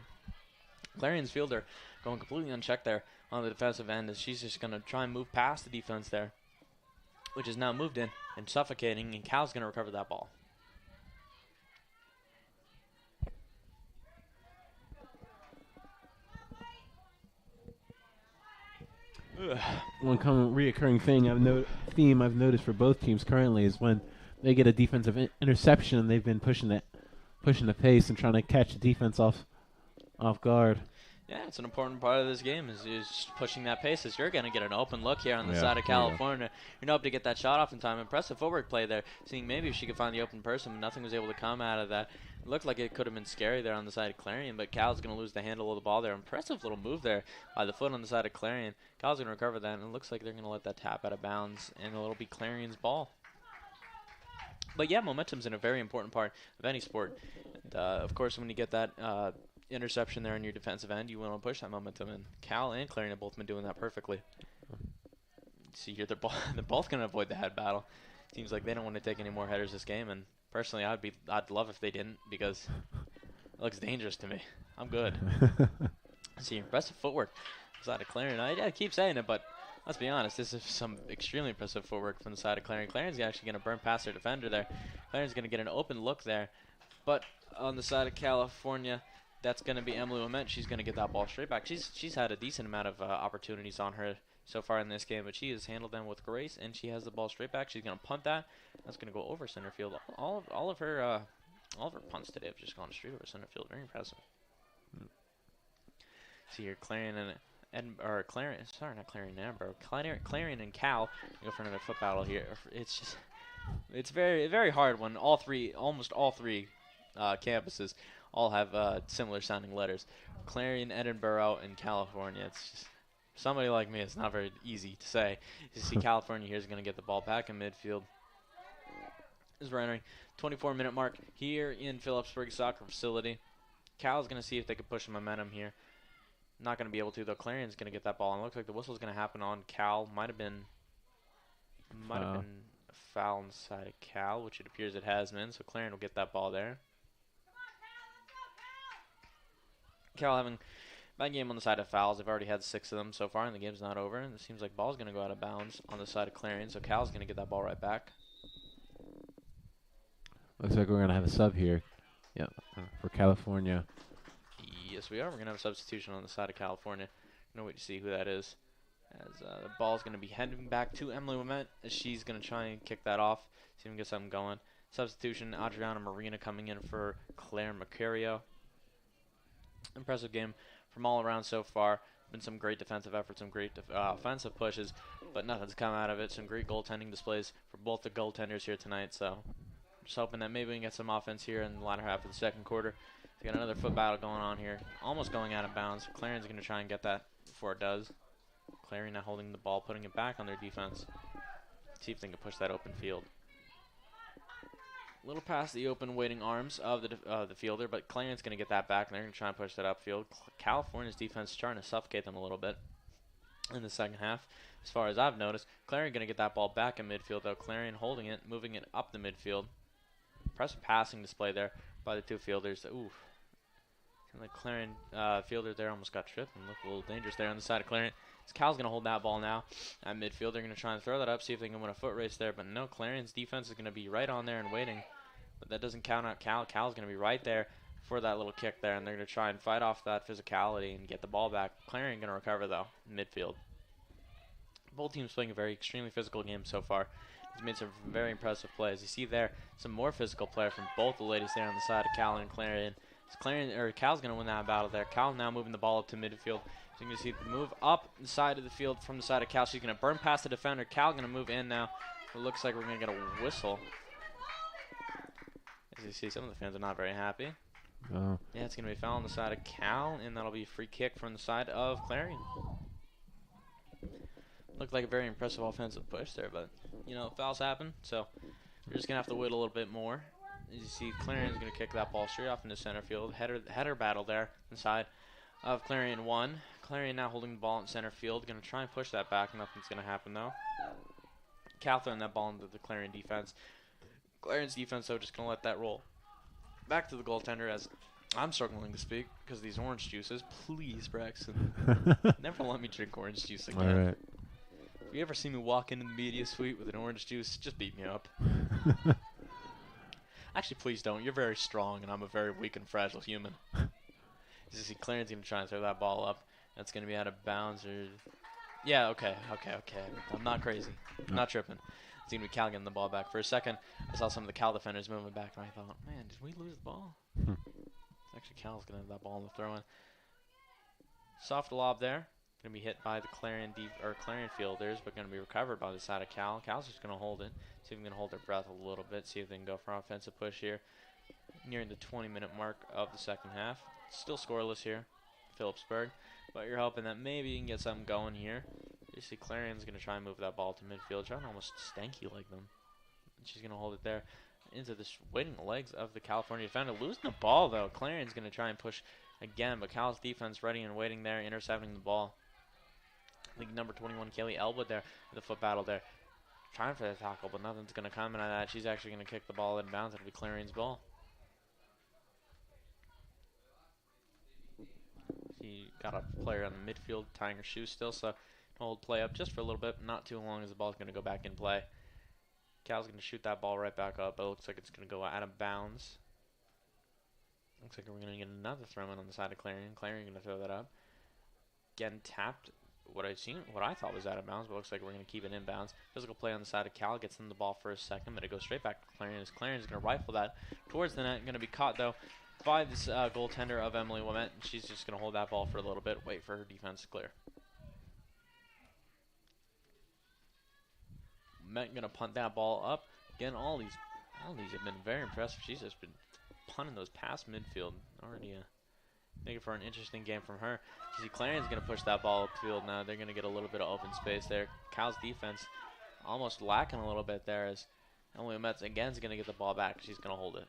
Clarion's fielder going completely unchecked there on the defensive end as she's just going to try and move past the defense there, which is now moved in and suffocating, and Cal's going to recover that ball. One common reoccurring theme I've noticed for both teams currently is when they get a defensive interception, they've been pushing the pace and trying to catch the defense off guard. Yeah, it's an important part of this game is pushing that pace. As you're going to get an open look here on the side of California. You're not able to get that shot off in time. Impressive footwork play there, seeing maybe if she could find the open person, but nothing was able to come out of that. It looked like it could have been scary there on the side of Clarion, but Cal's going to lose the handle of the ball there. Impressive little move there by the foot on the side of Clarion. Cal's going to recover that, and it looks like they're going to let that tap out of bounds, and it'll be Clarion's ball. But yeah, momentum's in a very important part of any sport. And, of course, when you get that interception there in your defensive end, you want to push that momentum, and Cal and Clarion have both been doing that perfectly. See here, they're both going to avoid the head battle. Seems like they don't want to take any more headers this game, and personally, I'd love if they didn't, because it looks dangerous to me. I'm good. See, impressive footwork side of Clarion. I keep saying it, but let's be honest, this is some extremely impressive footwork from the side of Clarion. Clarion's actually going to burn past their defender there. Clarion's going to get an open look there, but on the side of California, that's going to be Emily Wement. She's going to get that ball straight back. She's had a decent amount of opportunities on her so far in this game, but she has handled them with grace, and she has the ball straight back. She's going to punt that. That's going to go over center field. All of her punts today have just gone straight over center field. Very impressive. See here, Clarion and Clarion and Cal go for another foot battle here. It's very, very hard when almost all three campuses all have similar sounding letters. Clarion, Edinburgh, and California. It's just, somebody like me, it's not very easy to say. You see California here is going to get the ball back in midfield. This is right entering 24-minute mark here in Phillipsburg Soccer Facility. Cal's going to see if they can push some momentum here. Not going to be able to, though. Clarion's going to get that ball, and it looks like the whistle's going to happen on Cal. Might have been a foul on the side of Cal, which it appears it has been, so Clarion will get that ball there. Cal having a bad game on the side of fouls. They've already had 6 of them so far, and the game's not over. And it seems like ball's going to go out of bounds on the side of Clarion, so Cal's going to get that ball right back. Looks like we're going to have a sub here. Yeah, for California. Yes, we are. We're going to have a substitution on the side of California. I'm going to wait to see who that is. As the ball's going to be heading back to Emily Wement, as she's going to try and kick that off, see if we can get something going. Substitution, Adriana Marina coming in for Claire Mercurio. Impressive game from all around so far. Been some great defensive efforts, some great offensive pushes, but nothing's come out of it. Some great goaltending displays for both the goaltenders here tonight. So just hoping that maybe we can get some offense here in the latter half of the second quarter. We got another foot battle going on here. Almost going out of bounds. Clarion's going to try and get that before it does. Clarion now holding the ball, putting it back on their defense. See if they can push that open field. A little past the open waiting arms of the fielder, but Clarion's going to get that back, and they're going to try and push that upfield. California's defense is trying to suffocate them a little bit in the second half, as far as I've noticed. Clarion going to get that ball back in midfield, though. Clarion holding it, moving it up the midfield. Impressive passing display there by the two fielders. Ooh. The Clarion fielder there almost got tripped and looked a little dangerous there on the side of Clarion. So Cal's going to hold that ball now at midfield. They're going to try and throw that up, see if they can win a foot race there. But no, Clarion's defense is going to be right on there and waiting. But that doesn't count out Cal. Cal's going to be right there for that little kick there, and they're going to try and fight off that physicality and get the ball back. Clarion going to recover, though, in midfield. Both teams playing a very extremely physical game so far. He's made some very impressive plays. You see there some more physical play from both the ladies there on the side of Cal and Clarion. Cal's going to win that battle there. Cal now moving the ball up to midfield. So you can see the move up the side of the field from the side of Cal. She's going to burn past the defender. Cal going to move in now. It looks like we're going to get a whistle. As you see, some of the fans are not very happy. Oh. Yeah, it's going to be a foul on the side of Cal, and that'll be a free kick from the side of Clarion. Looked like a very impressive offensive push there, but, you know, fouls happen, so we're just going to have to wait a little bit more As you see, Clarion's going to kick that ball straight off into center field. Header battle there inside of Clarion 1. Clarion now holding the ball in center field. Going to try and push that back. Nothing's going to happen, though. Cal throwing that ball into the Clarion defense. Clarion's defense, though, just going to let that roll. Back to the goaltender as I'm struggling to speak because of these orange juices. Please, Braxton, never let me drink orange juice again. All right. If you ever see me walk into the media suite with an orange juice, just beat me up. Actually, please don't. You're very strong, and I'm a very weak and fragile human. As you see, Clarion's going to try and throw that ball up. That's going to be out of bounds. Yeah, okay. I'm not crazy. I'm not tripping. It's going to be Cal getting the ball back. For a second, I saw some of the Cal defenders moving back, and I thought, man, did we lose the ball? Actually, Cal's going to have that ball in the throw-in. Soft lob there. Going to be hit by the Clarion fielders, but going to be recovered by the side of Cal. Cal's just going to hold it. See if we can hold their breath a little bit. See if they can go for an offensive push here. Nearing the 20-minute mark of the second half. Still scoreless here, Phillipsburg. But you're hoping that maybe you can get something going here. You see Clarion's going to try and move that ball to midfield. Trying to almost stanky like them. And she's going to hold it there into the waiting legs of the California defender. Losing the ball, though. Clarion's going to try and push again, but Cal's defense ready and waiting there, intercepting the ball. League number 21, Kaylee Elwood there, the foot battle there. Trying for the tackle, but nothing's going to come out of that. She's actually going to kick the ball in bounds. It'll be Clarion's ball. She got a player on the midfield tying her shoes still, so hold play up just for a little bit. Not too long as the ball's going to go back in play. Cal's going to shoot that ball right back up, but it looks like it's going to go out of bounds. Looks like we're going to get another throw-in on the side of Clarion. Clarion going to throw that up. Getting tapped. What I thought was out of bounds, but looks like we're going to keep it in bounds. Physical play on the side of Cal, gets in the ball for a second, but it goes straight back to Clarion. Clarion's going to rifle that towards the net. Going to be caught, though, by this goaltender of Emily Wement. She's just going to hold that ball for a little bit, wait for her defense to clear. Wement going to punt that ball up. Again, all these have been very impressive. She's just been punting those past midfield. Already making for an interesting game from her. You see Clarion's going to push that ball upfield now. They're going to get a little bit of open space there. Cal's defense almost lacking a little bit there as Emily Metz again is going to get the ball back. She's going to hold it.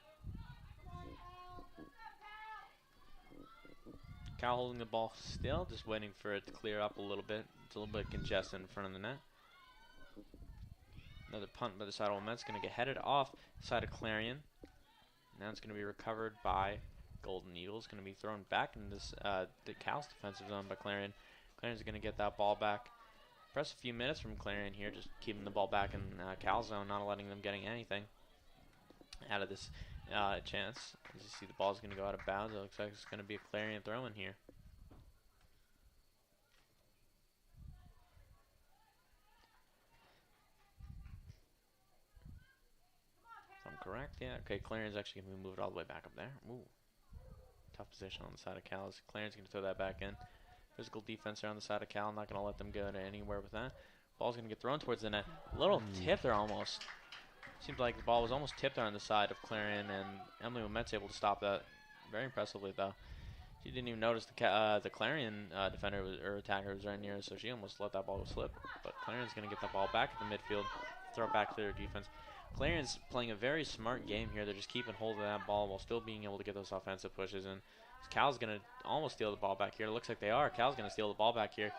Cal holding the ball still, just waiting for it to clear up a little bit. It's a little bit congested in front of the net. Another punt by the side of Metz going to get headed off the side of Clarion. Now it's going to be recovered by Golden Eagles. Going to be thrown back in this the Cal's defensive zone by Clarion. Clarion's going to get that ball back. Press a few minutes from Clarion here, just keeping the ball back in Cal's zone, not letting them getting anything out of this chance. As you see, the ball's going to go out of bounds. It looks like it's going to be a Clarion throw-in here. If I'm correct, yeah. Okay, Clarion's actually going to be moved all the way back up there. Ooh. Tough position on the side of Cal. Clarion's going to throw that back in. Physical defense there on the side of Cal. Not going to let them go to anywhere with that. Ball's going to get thrown towards the net. Little tip there almost. Seems like the ball was almost tipped there on the side of Clarion, and Emily Womet's able to stop that very impressively, though. She didn't even notice the Clarion defender or attacker was right near her, so she almost let that ball slip. But Clarion's going to get the ball back at the midfield, throw it back to their defense. Clarion's playing a very smart game here. They're just keeping hold of that ball while still being able to get those offensive pushes in. Cal's going to almost steal the ball back here. It looks like they are. Cal's going to steal the ball back here.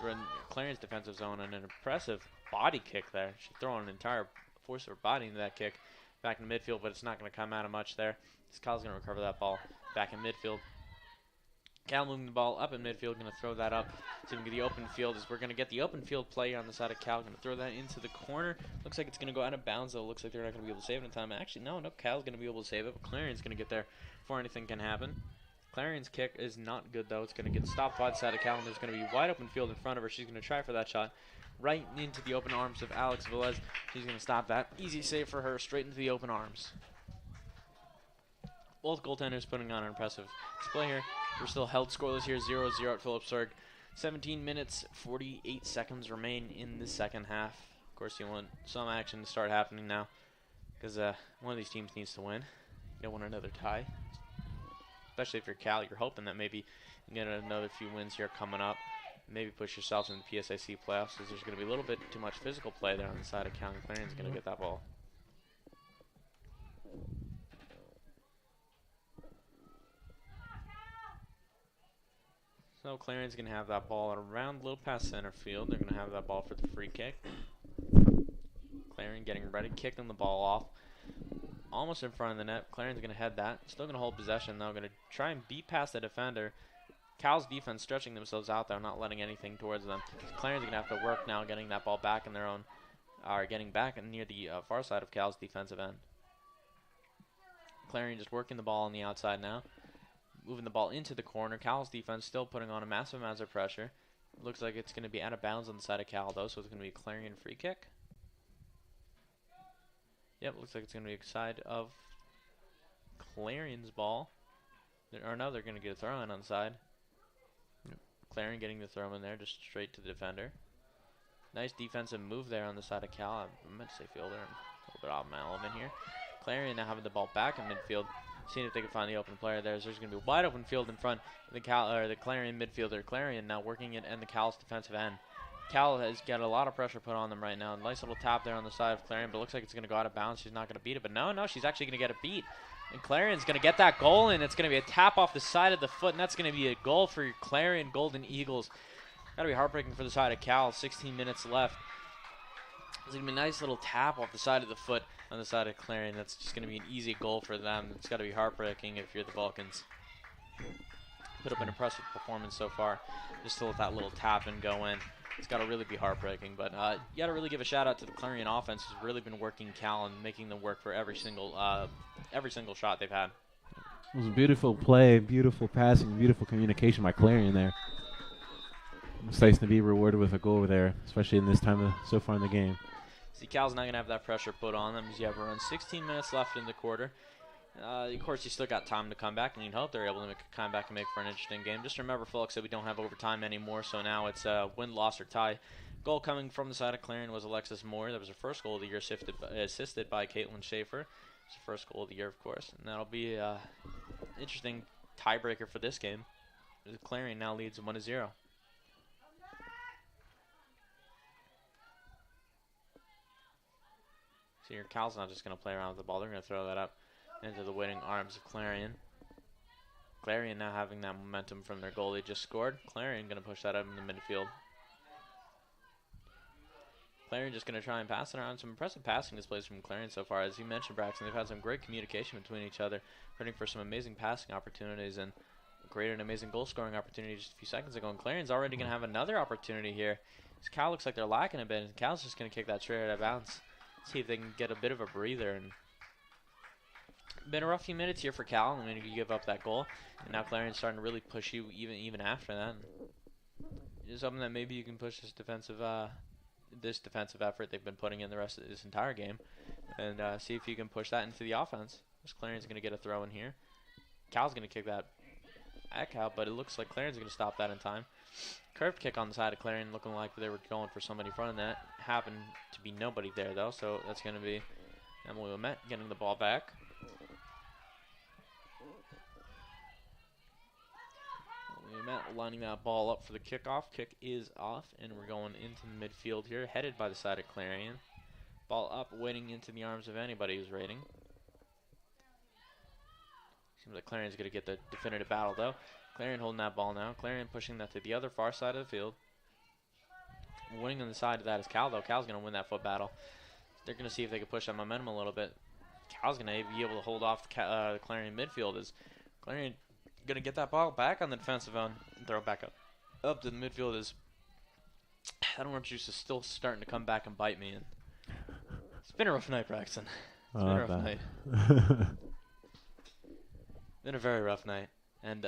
We're in Clarion's defensive zone, and an impressive body kick there. She's throwing an entire force of her body into that kick back in midfield, but it's not going to come out of much there. Cal's going to recover that ball back in midfield. Cal moving the ball up in midfield, going to throw that up to the open field as we're going to get the open field play on the side of Cal. Going to throw that into the corner. Looks like it's going to go out of bounds, though. Looks like they're not going to be able to save it in time. Actually, no, Cal's going to be able to save it, but Clarion's going to get there before anything can happen. Clarion's kick is not good, though. It's going to get stopped by the side of Cal, and there's going to be wide open field in front of her. She's going to try for that shot right into the open arms of Alex Velez. She's going to stop that. Easy save for her, straight into the open arms. Both goaltenders putting on an impressive display here. We're still held scoreless here, 0-0 at Phillipsburg. 17 minutes, 48 seconds remain in the second half. Of course, you want some action to start happening now because one of these teams needs to win. You don't want another tie. Especially if you're Cal, you're hoping that maybe you get another few wins here coming up. Maybe push yourselves into the PSIC playoffs because there's going to be a little bit too much physical play there on the side of Cal. Clarion's going to get that ball. So Clarion's going to have that ball around a little past center field. They're going to have that ball for the free kick. Clarion getting ready, kicking the ball off. Almost in front of the net. Clarion's going to head that. Still going to hold possession, though. Going to try and beat past the defender. Cal's defense stretching themselves out there, not letting anything towards them. Clarion's going to have to work now getting that ball back in their own, or getting back near the far side of Cal's defensive end. Clarion just working the ball on the outside now. Moving the ball into the corner. Cal's defense still putting on a massive amount of pressure. Looks like it's going to be out of bounds on the side of Cal, though, so it's going to be a Clarion free kick. Yep, looks like it's going to be a side of Clarion's ball. Or no, they're going to get a throw in on the side. Yep. Clarion getting the throw in there, just straight to the defender. Nice defensive move there on the side of Cal. I meant to say fielder. I'm a little bit off my element here. Clarion now having the ball back in midfield. Seeing if they can find the open player there. There's going to be a wide open field in front of the Clarion midfielder. Clarion now working it in the Cal's defensive end. Cal has got a lot of pressure put on them right now. Nice little tap there on the side of Clarion, but it looks like it's going to go out of bounds. She's not going to beat it, but no, she's actually going to get a beat. And Clarion's going to get that goal, and it's going to be a tap off the side of the foot, and that's going to be a goal for your Clarion Golden Eagles. Got to be heartbreaking for the side of Cal. 16 minutes left. It's going to be a nice little tap off the side of the foot on the side of Clarion. That's just going to be an easy goal for them. It's got to be heartbreaking if you're the Vulcans. Put up an impressive performance so far, just to let that little tap and go in. It's got to really be heartbreaking, but you got to really give a shout out to the Clarion offense, who's really been working Cal and making them work for every single shot they've had. It was a beautiful play, beautiful passing, beautiful communication by Clarion there. It's nice to be rewarded with a goal there, especially in this time so far in the game. See, Cal's not going to have that pressure put on them as you have around 16 minutes left in the quarter. Of course, you still got time to come back, and you'd hope they're able to make a comeback and make for an interesting game. Just remember, folks, that we don't have overtime anymore, so now it's win, loss, or tie. Goal coming from the side of Clarion was Alexis Moore. That was her first goal of the year, assisted by Caitlin Schaefer. It's the first goal of the year, of course, and that'll be an interesting tiebreaker for this game. Clarion now leads 1-0. So your Cal's not just going to play around with the ball. They're going to throw that up into the waiting arms of Clarion. Clarion now having that momentum from their goal they just scored. Clarion going to push that up in the midfield. Clarion just going to try and pass it around. Some impressive passing displays from Clarion so far. As you mentioned, Braxton, they've had some great communication between each other, running for some amazing passing opportunities and created an amazing goal-scoring opportunity just a few seconds ago. And Clarion's already going to have another opportunity here. This Cal looks like they're lacking a bit, and Cal's just going to kick that straight out of bounds. See if they can get a bit of a breather. And been a rough few minutes here for Cal. I mean, you give up that goal, and now Clarion's starting to really push you even after that. Just hoping that maybe you can push this defensive effort they've been putting in the rest of this entire game, and see if you can push that into the offense. This Clarion's going to get a throw in here. Cal's going to kick that back out, but it looks like Clarion's going to stop that in time. Curved kick on the side of Clarion, looking like they were going for somebody in front of that. Happened to be nobody there, though, so that's going to be Emily Lamette getting the ball back. Lamette lining that ball up for the kickoff. Kick is off, and we're going into the midfield here, headed by the side of Clarion. Ball up, waiting into the arms of anybody who's raiding. Seems like Clarion's going to get the definitive battle, though. Clarion holding that ball now. Clarion pushing that to the other far side of the field. Winning on the side of that is Cal, though. Cal's going to win that foot battle. They're going to see if they can push that momentum a little bit. Cal's going to be able to hold off the Clarion midfield. As Clarion going to get that ball back on the defensive end and throw it back up to the midfield. As that orange juice is still starting to come back and bite me. And it's been a rough night, Braxton. It's been a rough night. Been a very rough night. And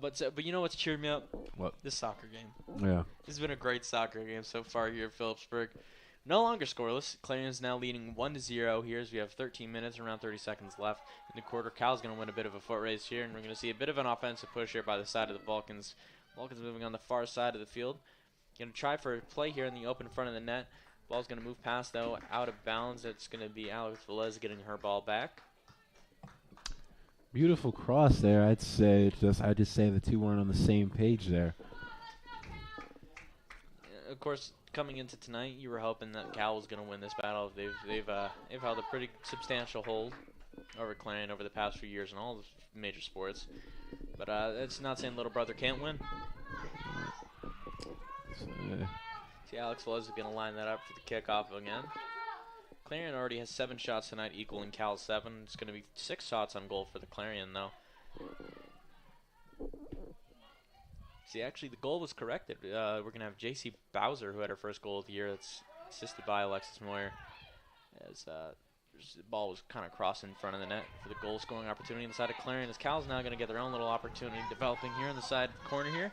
but you know what's cheered me up? What? This soccer game. Yeah. This has been a great soccer game so far here at Phillipsburg. No longer scoreless. Clarion's now leading 1-0 here as we have 13 minutes, around 30 seconds left in the quarter. Cal's going to win a bit of a foot race here, and we're going to see a bit of an offensive push here by the side of the Vulcans. Vulcans moving on the far side of the field. Going to try for a play here in the open front of the net. Ball's going to move past, though, out of bounds. It's going to be Alex Velez getting her ball back. Beautiful cross there. I'd say the two weren't on the same page there. Of course, coming into tonight, you were hoping that Cal was going to win this battle. They've held a pretty substantial hold over Clarion over the past few years in all the major sports. But it's not saying little brother can't win. So, See, Alex Velez is going to line that up for the kickoff again. Clarion already has 7 shots tonight, equaling Cal's 7. It's going to be 6 shots on goal for the Clarion, though. See, actually, the goal was corrected. We're going to have J.C. Bowser, who had her first goal of the year. That's assisted by Alexis Moyer. As the ball was kind of crossing in front of the net for the goal-scoring opportunity inside of Clarion. As Cal's now going to get their own little opportunity developing here on the side corner here.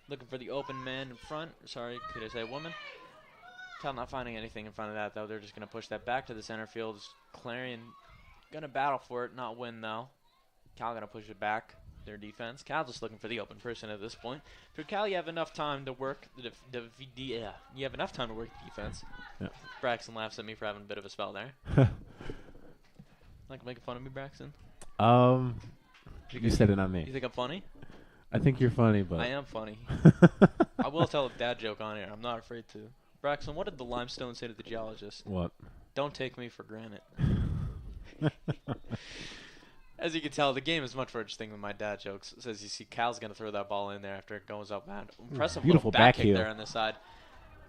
Looking for the open man in front. Sorry, could I say woman? Cal not finding anything in front of that, though. They're just going to push that back to the center field. Clarion going to battle for it, not win, though. Cal going to push it back. Their defense. Cal just looking for the open person at this point. For Cal, you have enough time to work you have enough time to work the defense. Yeah. Braxton laughs at me for having a bit of a spell there. Like making fun of me, Braxton? You said it, not You me. think I'm funny? I think you're funny, but I am funny. I will tell a dad joke on here. I'm not afraid to. Braxton, what did the limestone say to the geologist? What? Don't take me for granted. As you can tell, the game is much more interesting than my dad jokes. As you see, Cal's going to throw that ball in there after it goes up. Man, impressive beautiful little back back kick heel. there on the side.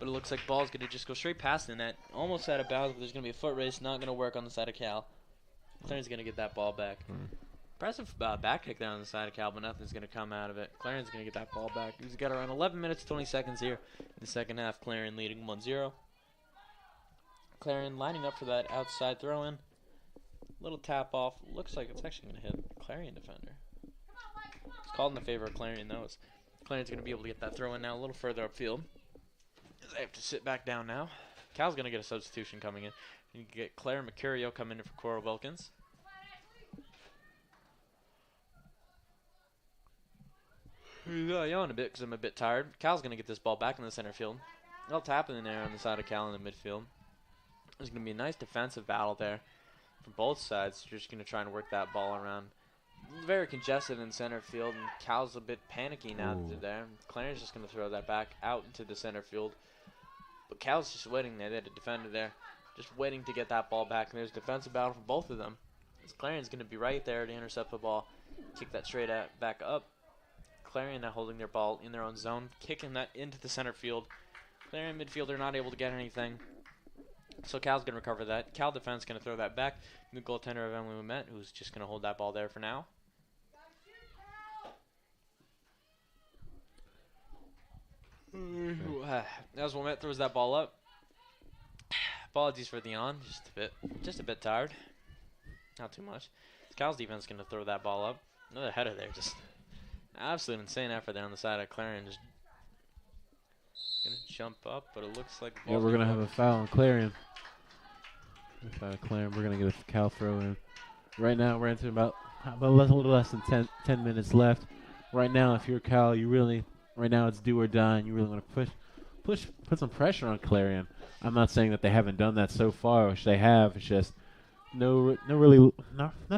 But it looks like ball's going to just go straight past the net. Almost out of bounds, but there's going to be a foot race. Not going to work on the side of Cal. Clarion's going to get that ball back. Impressive back kick there on the side of Cal, but nothing's going to come out of it. Clarion's going to get that ball back. He's got around 11 minutes, 20 seconds here in the second half. Clarion leading 1-0. Clarion lining up for that outside throw-in. Little tap off. Looks like it's actually going to hit Clarion defender. It's called in the favor of Clarion, though. Clarion's going to be able to get that throw in now a little further upfield. They have to sit back down now. Cal's going to get a substitution coming in. You can get Claire Mercurio coming in for Cora Wilkins. I yawn a bit because I'm a bit tired. Cal's going to get this ball back in the center field. They'll tap it in there on the side of Cal in the midfield. There's going to be a nice defensive battle there from both sides. You're just going to try and work that ball around. Very congested in center field, and Cal's a bit panicky now that they're there. Clarion's just going to throw that back out into the center field. But Cal's just waiting there. They had a defender there, just waiting to get that ball back. And there's a defensive battle for both of them. As Clarion's going to be right there to intercept the ball, kick that straight back up. Clarion now holding their ball in their own zone, kicking that into the center field. Clarion midfielder not able to get anything. So Cal's going to recover that. Cal defense going to throw that back. The goaltender of Emily Wimet, who's just going to hold that ball there for now. As Wimet throws that ball up. Apologies for the on. Just a bit tired. Not too much. Cal's defense going to throw that ball up. Another header there. Just absolute insane effort there on the side of Clarion. Just going to jump up, but it looks like yeah, we're going to have a foul on Clarion. We're going to get a Cal throw in. Right now, we're into about a little less than 10 minutes left. Right now, if you're Cal, right now it's do or die, and you really want to put some pressure on Clarion. I'm not saying that they haven't done that so far, which they have. It's just not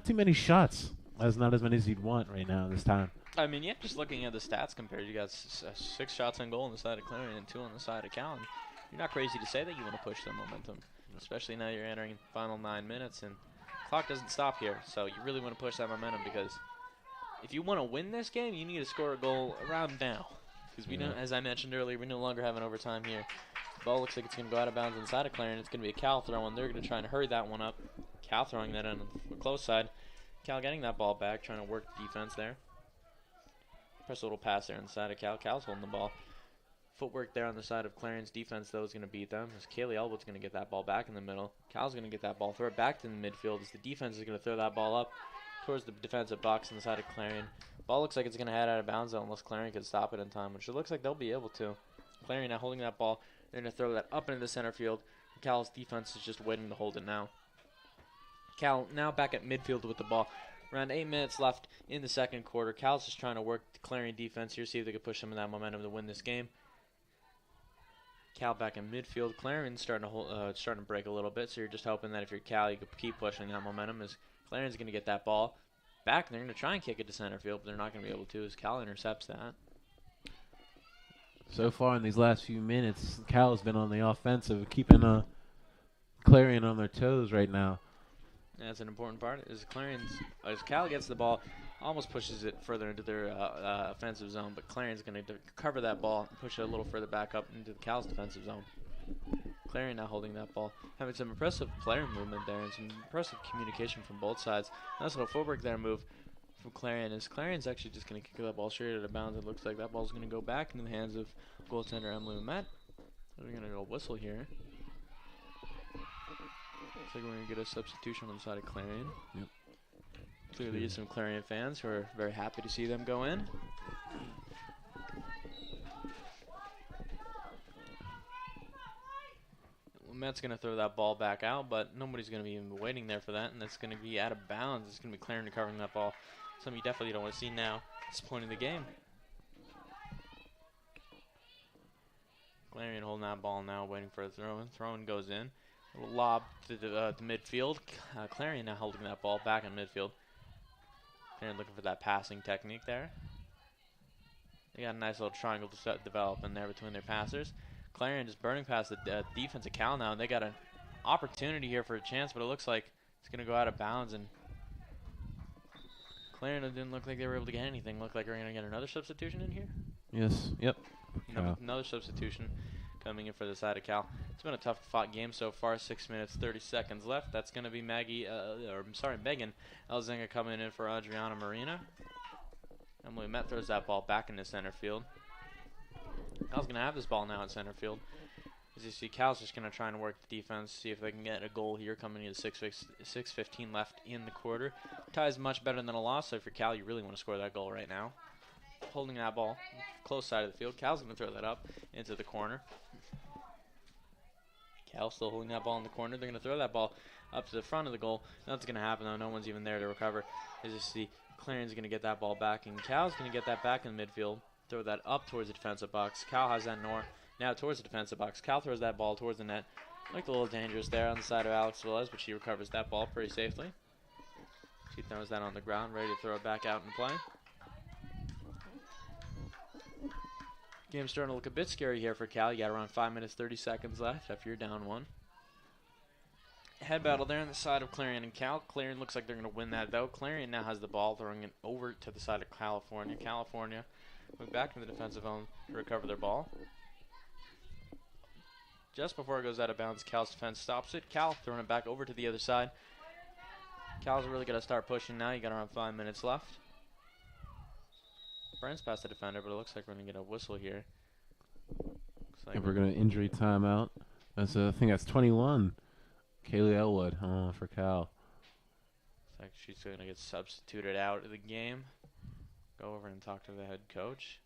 too many shots. Not as many as you'd want right now this time. I mean, yeah, just looking at the stats compared, you got 6 shots on goal on the side of Clarion and 2 on the side of Cal. You're not crazy to say that you want to push that momentum, especially now you're entering the final 9 minutes and clock doesn't stop here. So you really want to push that momentum because if you want to win this game, you need to score a goal around now. Because we don't, as I mentioned earlier, we no longer have an overtime here. The ball looks like it's going to go out of bounds inside of Clarion. It's going to be a Cal throw, and they're going to try and hurry that one up. Cal throwing that in the close side. Cal getting that ball back, trying to work defense there. Press a little pass there on the side of Cal. Cal's holding the ball. Footwork there on the side of Clarion's defense, though, is going to beat them. As Kaylee Elwood's going to get that ball back in the middle. Cal's going to get that ball, throw it back to the midfield as the defense is going to throw that ball up towards the defensive box on the side of Clarion. Ball looks like it's going to head out of bounds, though, unless Clarion can stop it in time, which it looks like they'll be able to. Clarion now holding that ball. They're going to throw that up into the center field. Cal's defense is just waiting to hold it now. Cal now back at midfield with the ball. Around 8 minutes left in the second quarter. Cal's just trying to work the Clarion defense here, see if they can push some of that momentum to win this game. Cal back in midfield. Clarion's starting to break a little bit, so you're just hoping that if you're Cal, you can keep pushing that momentum as Clarion's going to get that ball back, and they're going to try and kick it to center field, but they're not going to be able to as Cal intercepts that. So far in these last few minutes, Cal has been on the offensive, keeping Clarion on their toes right now. That's an important part. As Cal gets the ball, almost pushes it further into their offensive zone, but Clarion's going to cover that ball and push it a little further back up into the Cal's defensive zone. Clarion now holding that ball, having some impressive player movement there and some impressive communication from both sides. Nice little footwork there move from Clarion, as Clarion's actually just going to kick that ball straight out of bounds. It looks like that ball's going to go back into the hands of goaltender Emily Matt. We're going to go whistle here. Looks like we're going to get a substitution on the side of Clarion. Yep. Clearly some Clarion fans who are very happy to see them go in. Matt's going to throw that ball back out, but nobody's going to be even waiting there for that, and it's going to be out of bounds. It's going to be Clarion recovering that ball. Something you definitely don't want to see now at this point in the game. Clarion holding that ball now, waiting for a throw-in. Throw-in goes in. A little lob to the midfield. Clarion now holding that ball back in midfield. Clarion looking for that passing technique there. They got a nice little triangle to develop in there between their passers. Clarion just burning past the defensive Cal now, and they got an opportunity here for a chance, but it looks like it's going to go out of bounds, and Clarion didn't look like they were able to get anything. Looked like we're going to get another substitution in here. Yes. Yep. Another substitution coming in for the side of Cal. It's been a tough fought game so far. 6 minutes, 30 seconds left. That's going to be Megan Elzinga coming in for Adriana Marina. Emily Met throws that ball back into center field. Cal's going to have this ball now in center field. As you see, Cal's just going to try and work the defense, see if they can get a goal here coming into 6:15 left in the quarter. Tie is much better than a loss, so for Cal, you really want to score that goal right now. Holding that ball close side of the field. Cal's going to throw that up into the corner. Cal still holding that ball in the corner. They're going to throw that ball up to the front of the goal. Nothing's going to happen, though. No one's even there to recover. As you see, Clarion's going to get that ball back, and Cal's going to get that back in midfield. Throw that up towards the defensive box. Cal has that now towards the defensive box. Cal throws that ball towards the net. Looked a little dangerous there on the side of Alex Velez, but she recovers that ball pretty safely. She throws that on the ground, ready to throw it back out and play. Game's starting to look a bit scary here for Cal. You got around 5 minutes, 30 seconds left after you're down one. Head battle there on the side of Clarion and Cal. Clarion looks like they're going to win that, though. Clarion now has the ball, throwing it over to the side of California. California move back to the defensive zone to recover their ball. Just before it goes out of bounds, Cal's defense stops it. Cal throwing it back over to the other side. Cal's really going to start pushing now. You got around 5 minutes left. Burns past the defender, but it looks like we're going to get a whistle here. Like we're going to injury timeout. I think that's 21. Kaylee Elwood for Cal. Looks like she's going to get substituted out of the game. Go over and talk to the head coach.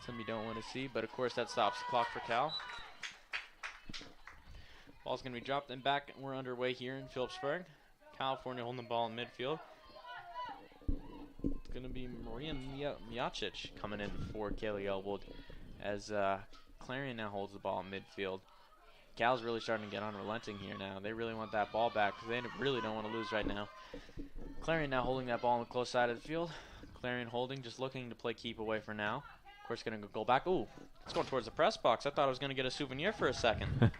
Something you don't want to see, but of course that stops the clock for Cal. Ball's going to be dropped and back. We're underway here in Phillipsburg. California holding the ball in midfield. It's going to be Maria Miacic coming in for Kaylee Elwood as Clarion now holds the ball in midfield. Cal's really starting to get unrelenting here now. They really want that ball back because they really don't want to lose right now. Clarion now holding that ball on the close side of the field. Clarion holding, just looking to play keep away for now. Of course, going to go back. Ooh, it's going towards the press box. I thought I was going to get a souvenir for a second.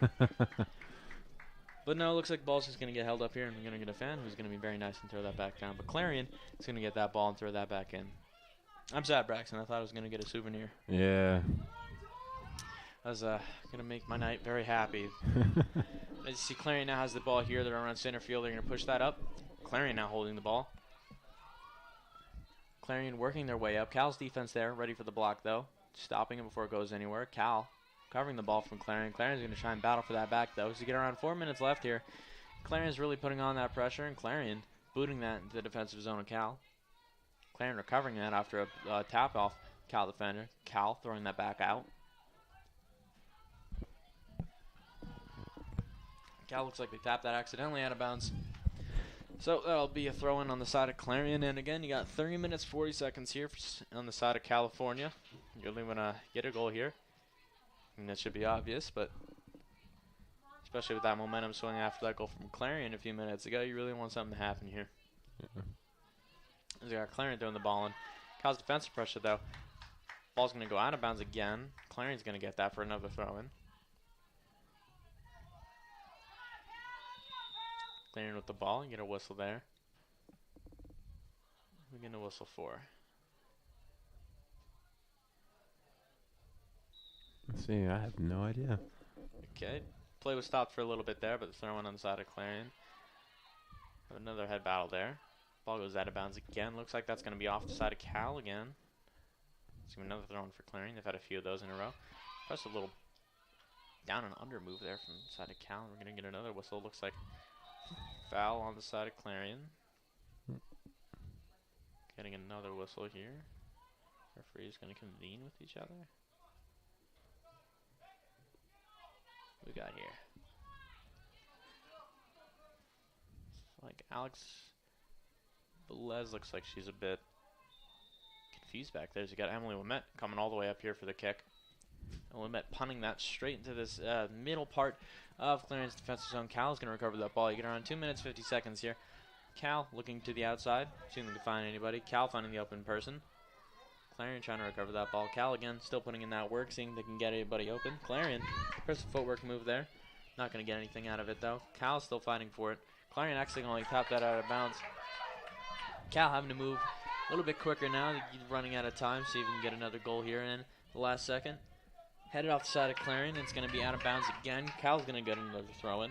But no, it looks like the ball's just going to get held up here, and we're going to get a fan who's going to be very nice and throw that back down. But Clarion is going to get that ball and throw that back in. I'm sad, Braxton. I thought I was going to get a souvenir. Yeah. I was going to make my night very happy. As you see, Clarion now has the ball here. They're around center field. They're going to push that up. Clarion now holding the ball. Clarion working their way up. Cal's defense there, ready for the block, though. Stopping it before it goes anywhere. Cal covering the ball from Clarion. Clarion's going to try and battle for that back, though. So you get around 4 minutes left here. Clarion's really putting on that pressure, and Clarion booting that into the defensive zone of Cal. Clarion recovering that after a tap off Cal defender. Cal throwing that back out. Cal looks like they tapped that accidentally out of bounds. So that'll be a throw-in on the side of Clarion. And again, you got 30 minutes, 40 seconds here on the side of California. You really want to get a goal here. I mean, that should be obvious, but especially with that momentum swing after that goal from Clarion a few minutes ago, you really want something to happen here. Yeah. You got Clarion throwing the ball in. Cal's defensive pressure, though. Ball's going to go out of bounds again. Clarion's going to get that for another throw-in. Clarion with the ball. You get a whistle there. We're going to whistle for. Let's see. I have no idea. Okay. Play was stopped for a little bit there, but the throw in on the side of Clarion. Have another head battle there. Ball goes out of bounds again. Looks like that's going to be off the side of Cal again. It's going to be another throw in for Clarion. They've had a few of those in a row. Just a little down and under move there from the side of Cal. We're going to get another whistle. Looks like foul on the side of Clarion. Getting another whistle here. Referee's going to convene with each other. What we got here? It's like Alex Velez looks like she's a bit confused back there. You got Emily Wimette coming all the way up here for the kick. And Wimette punting that straight into this middle part of Clarion's defensive zone. Cal is going to recover that ball. You get around 2 minutes, 50 seconds here. Cal looking to the outside, seeing if they can find anybody. Cal finding the open person. Clarion trying to recover that ball. Cal again, still putting in that work, seeing if they can get anybody open. Clarion, first footwork move there. Not going to get anything out of it though. Cal's still fighting for it. Clarion actually going to tap that out of bounds. Cal having to move a little bit quicker now. He's running out of time. See if we can get another goal here in the last second. Headed off the side of Clarion. It's going to be out of bounds again. Cal's going to get another throw in.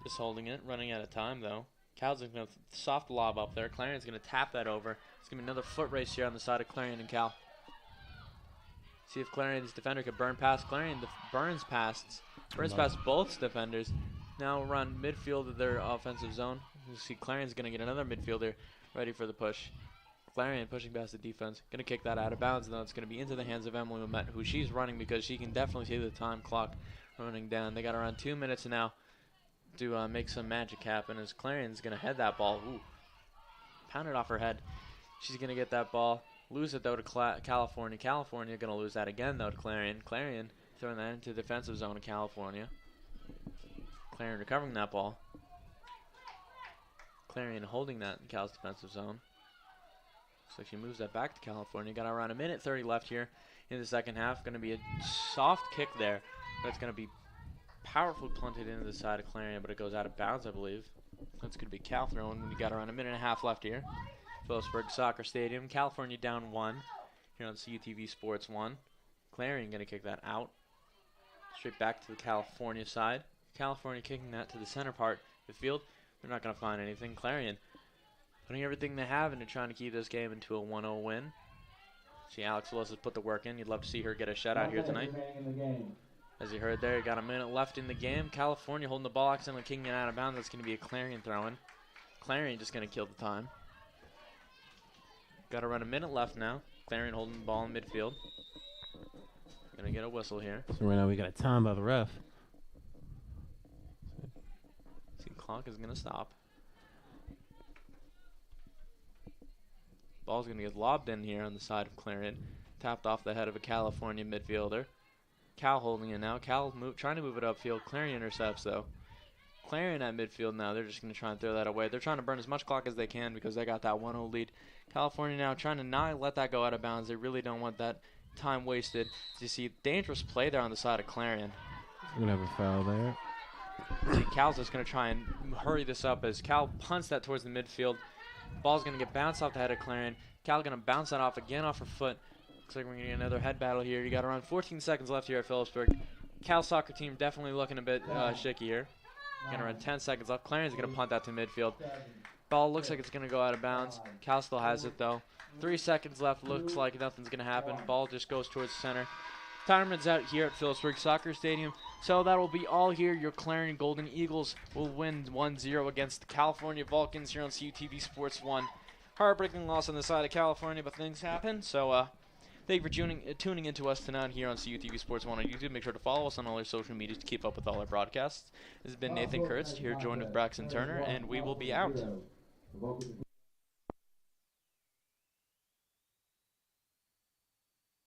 Just holding it. Running out of time though. Cal's going to soft lob up there. Clarion's going to tap that over. It's going to be another foot race here on the side of Clarion and Cal. See if Clarion's defender could burn past. Clarion burns past both defenders. Now around midfield of their offensive zone. You see Clarion's going to get another midfielder ready for the push. Clarion pushing past the defense. Going to kick that out of bounds. And then it's going to be into the hands of Emily Wimette, who she's running because she can definitely see the time clock running down. They got around 2 minutes now to make some magic happen as Clarion's going to head that ball. Ooh. Pound it off her head. She's going to get that ball. Lose it, though, to California. California going to lose that again, though, to Clarion. Clarion throwing that into the defensive zone of California. Clarion recovering that ball. Clarion holding that in Cal's defensive zone. Looks like she moves that back to California. Got around 1:30 left here in the second half. Going to be a soft kick there. That's going to be powerfully punted into the side of Clarion, but it goes out of bounds, I believe. That's going to be Cal throwing when you got around 1.5 left here. Phillipsburg Soccer Stadium. California down 1 here on CUTV Sports 1. Clarion going to kick that out. Straight back to the California side. California kicking that to the center part of the field. They're not going to find anything. Clarion putting everything they have into trying to keep this game into a 1-0 win. See Alex Willis has put the work in. You'd love to see her get a shutout here tonight. As you heard there, you got a minute left in the game. California holding the ball, accidentally kicking it out of bounds. That's going to be a Clarion throw-in. Clarion just going to kill the time. Got around 1 minute left now. Clarion holding the ball in midfield. Going to get a whistle here. So right now we got a time by the ref. See, clock is going to stop. Ball's going to get lobbed in here on the side of Clarion. Tapped off the head of a California midfielder. Cal holding it now. Cal trying to move it upfield. Clarion intercepts, though. Clarion at midfield now. They're just going to try and throw that away. They're trying to burn as much clock as they can because they got that 1-0 lead. California now trying to not let that go out of bounds. They really don't want that time wasted. As you see, dangerous play there on the side of Clarion. We're going to have a foul there. See, Cal's just going to try and hurry this up as Cal punts that towards the midfield. Ball's going to get bounced off the head of Clarion. Cal going to bounce that off again off her foot. Looks like we're going to get another head battle here. You got around 14 seconds left here at Phillipsburg. Cal soccer team definitely looking a bit shaky here. Got around 10 seconds left. Clarion's going to punt that to midfield. Ball looks like it's going to go out of bounds. Cal still has it, though. 3 seconds left. Looks like nothing's going to happen. Ball just goes towards the center. Time runs out here at Phillipsburg Soccer Stadium. So that will be all here. Your Clarion Golden Eagles will win 1-0 against the California Vulcans here on CUTV Sports 1. Heartbreaking loss on the side of California, but things happen. So thank you for tuning in to us tonight here on CUTV Sports 1 on YouTube. Make sure to follow us on all our social medias to keep up with all our broadcasts. This has been Nathan Kurtz here, joined with Braxton Turner, and we will be out.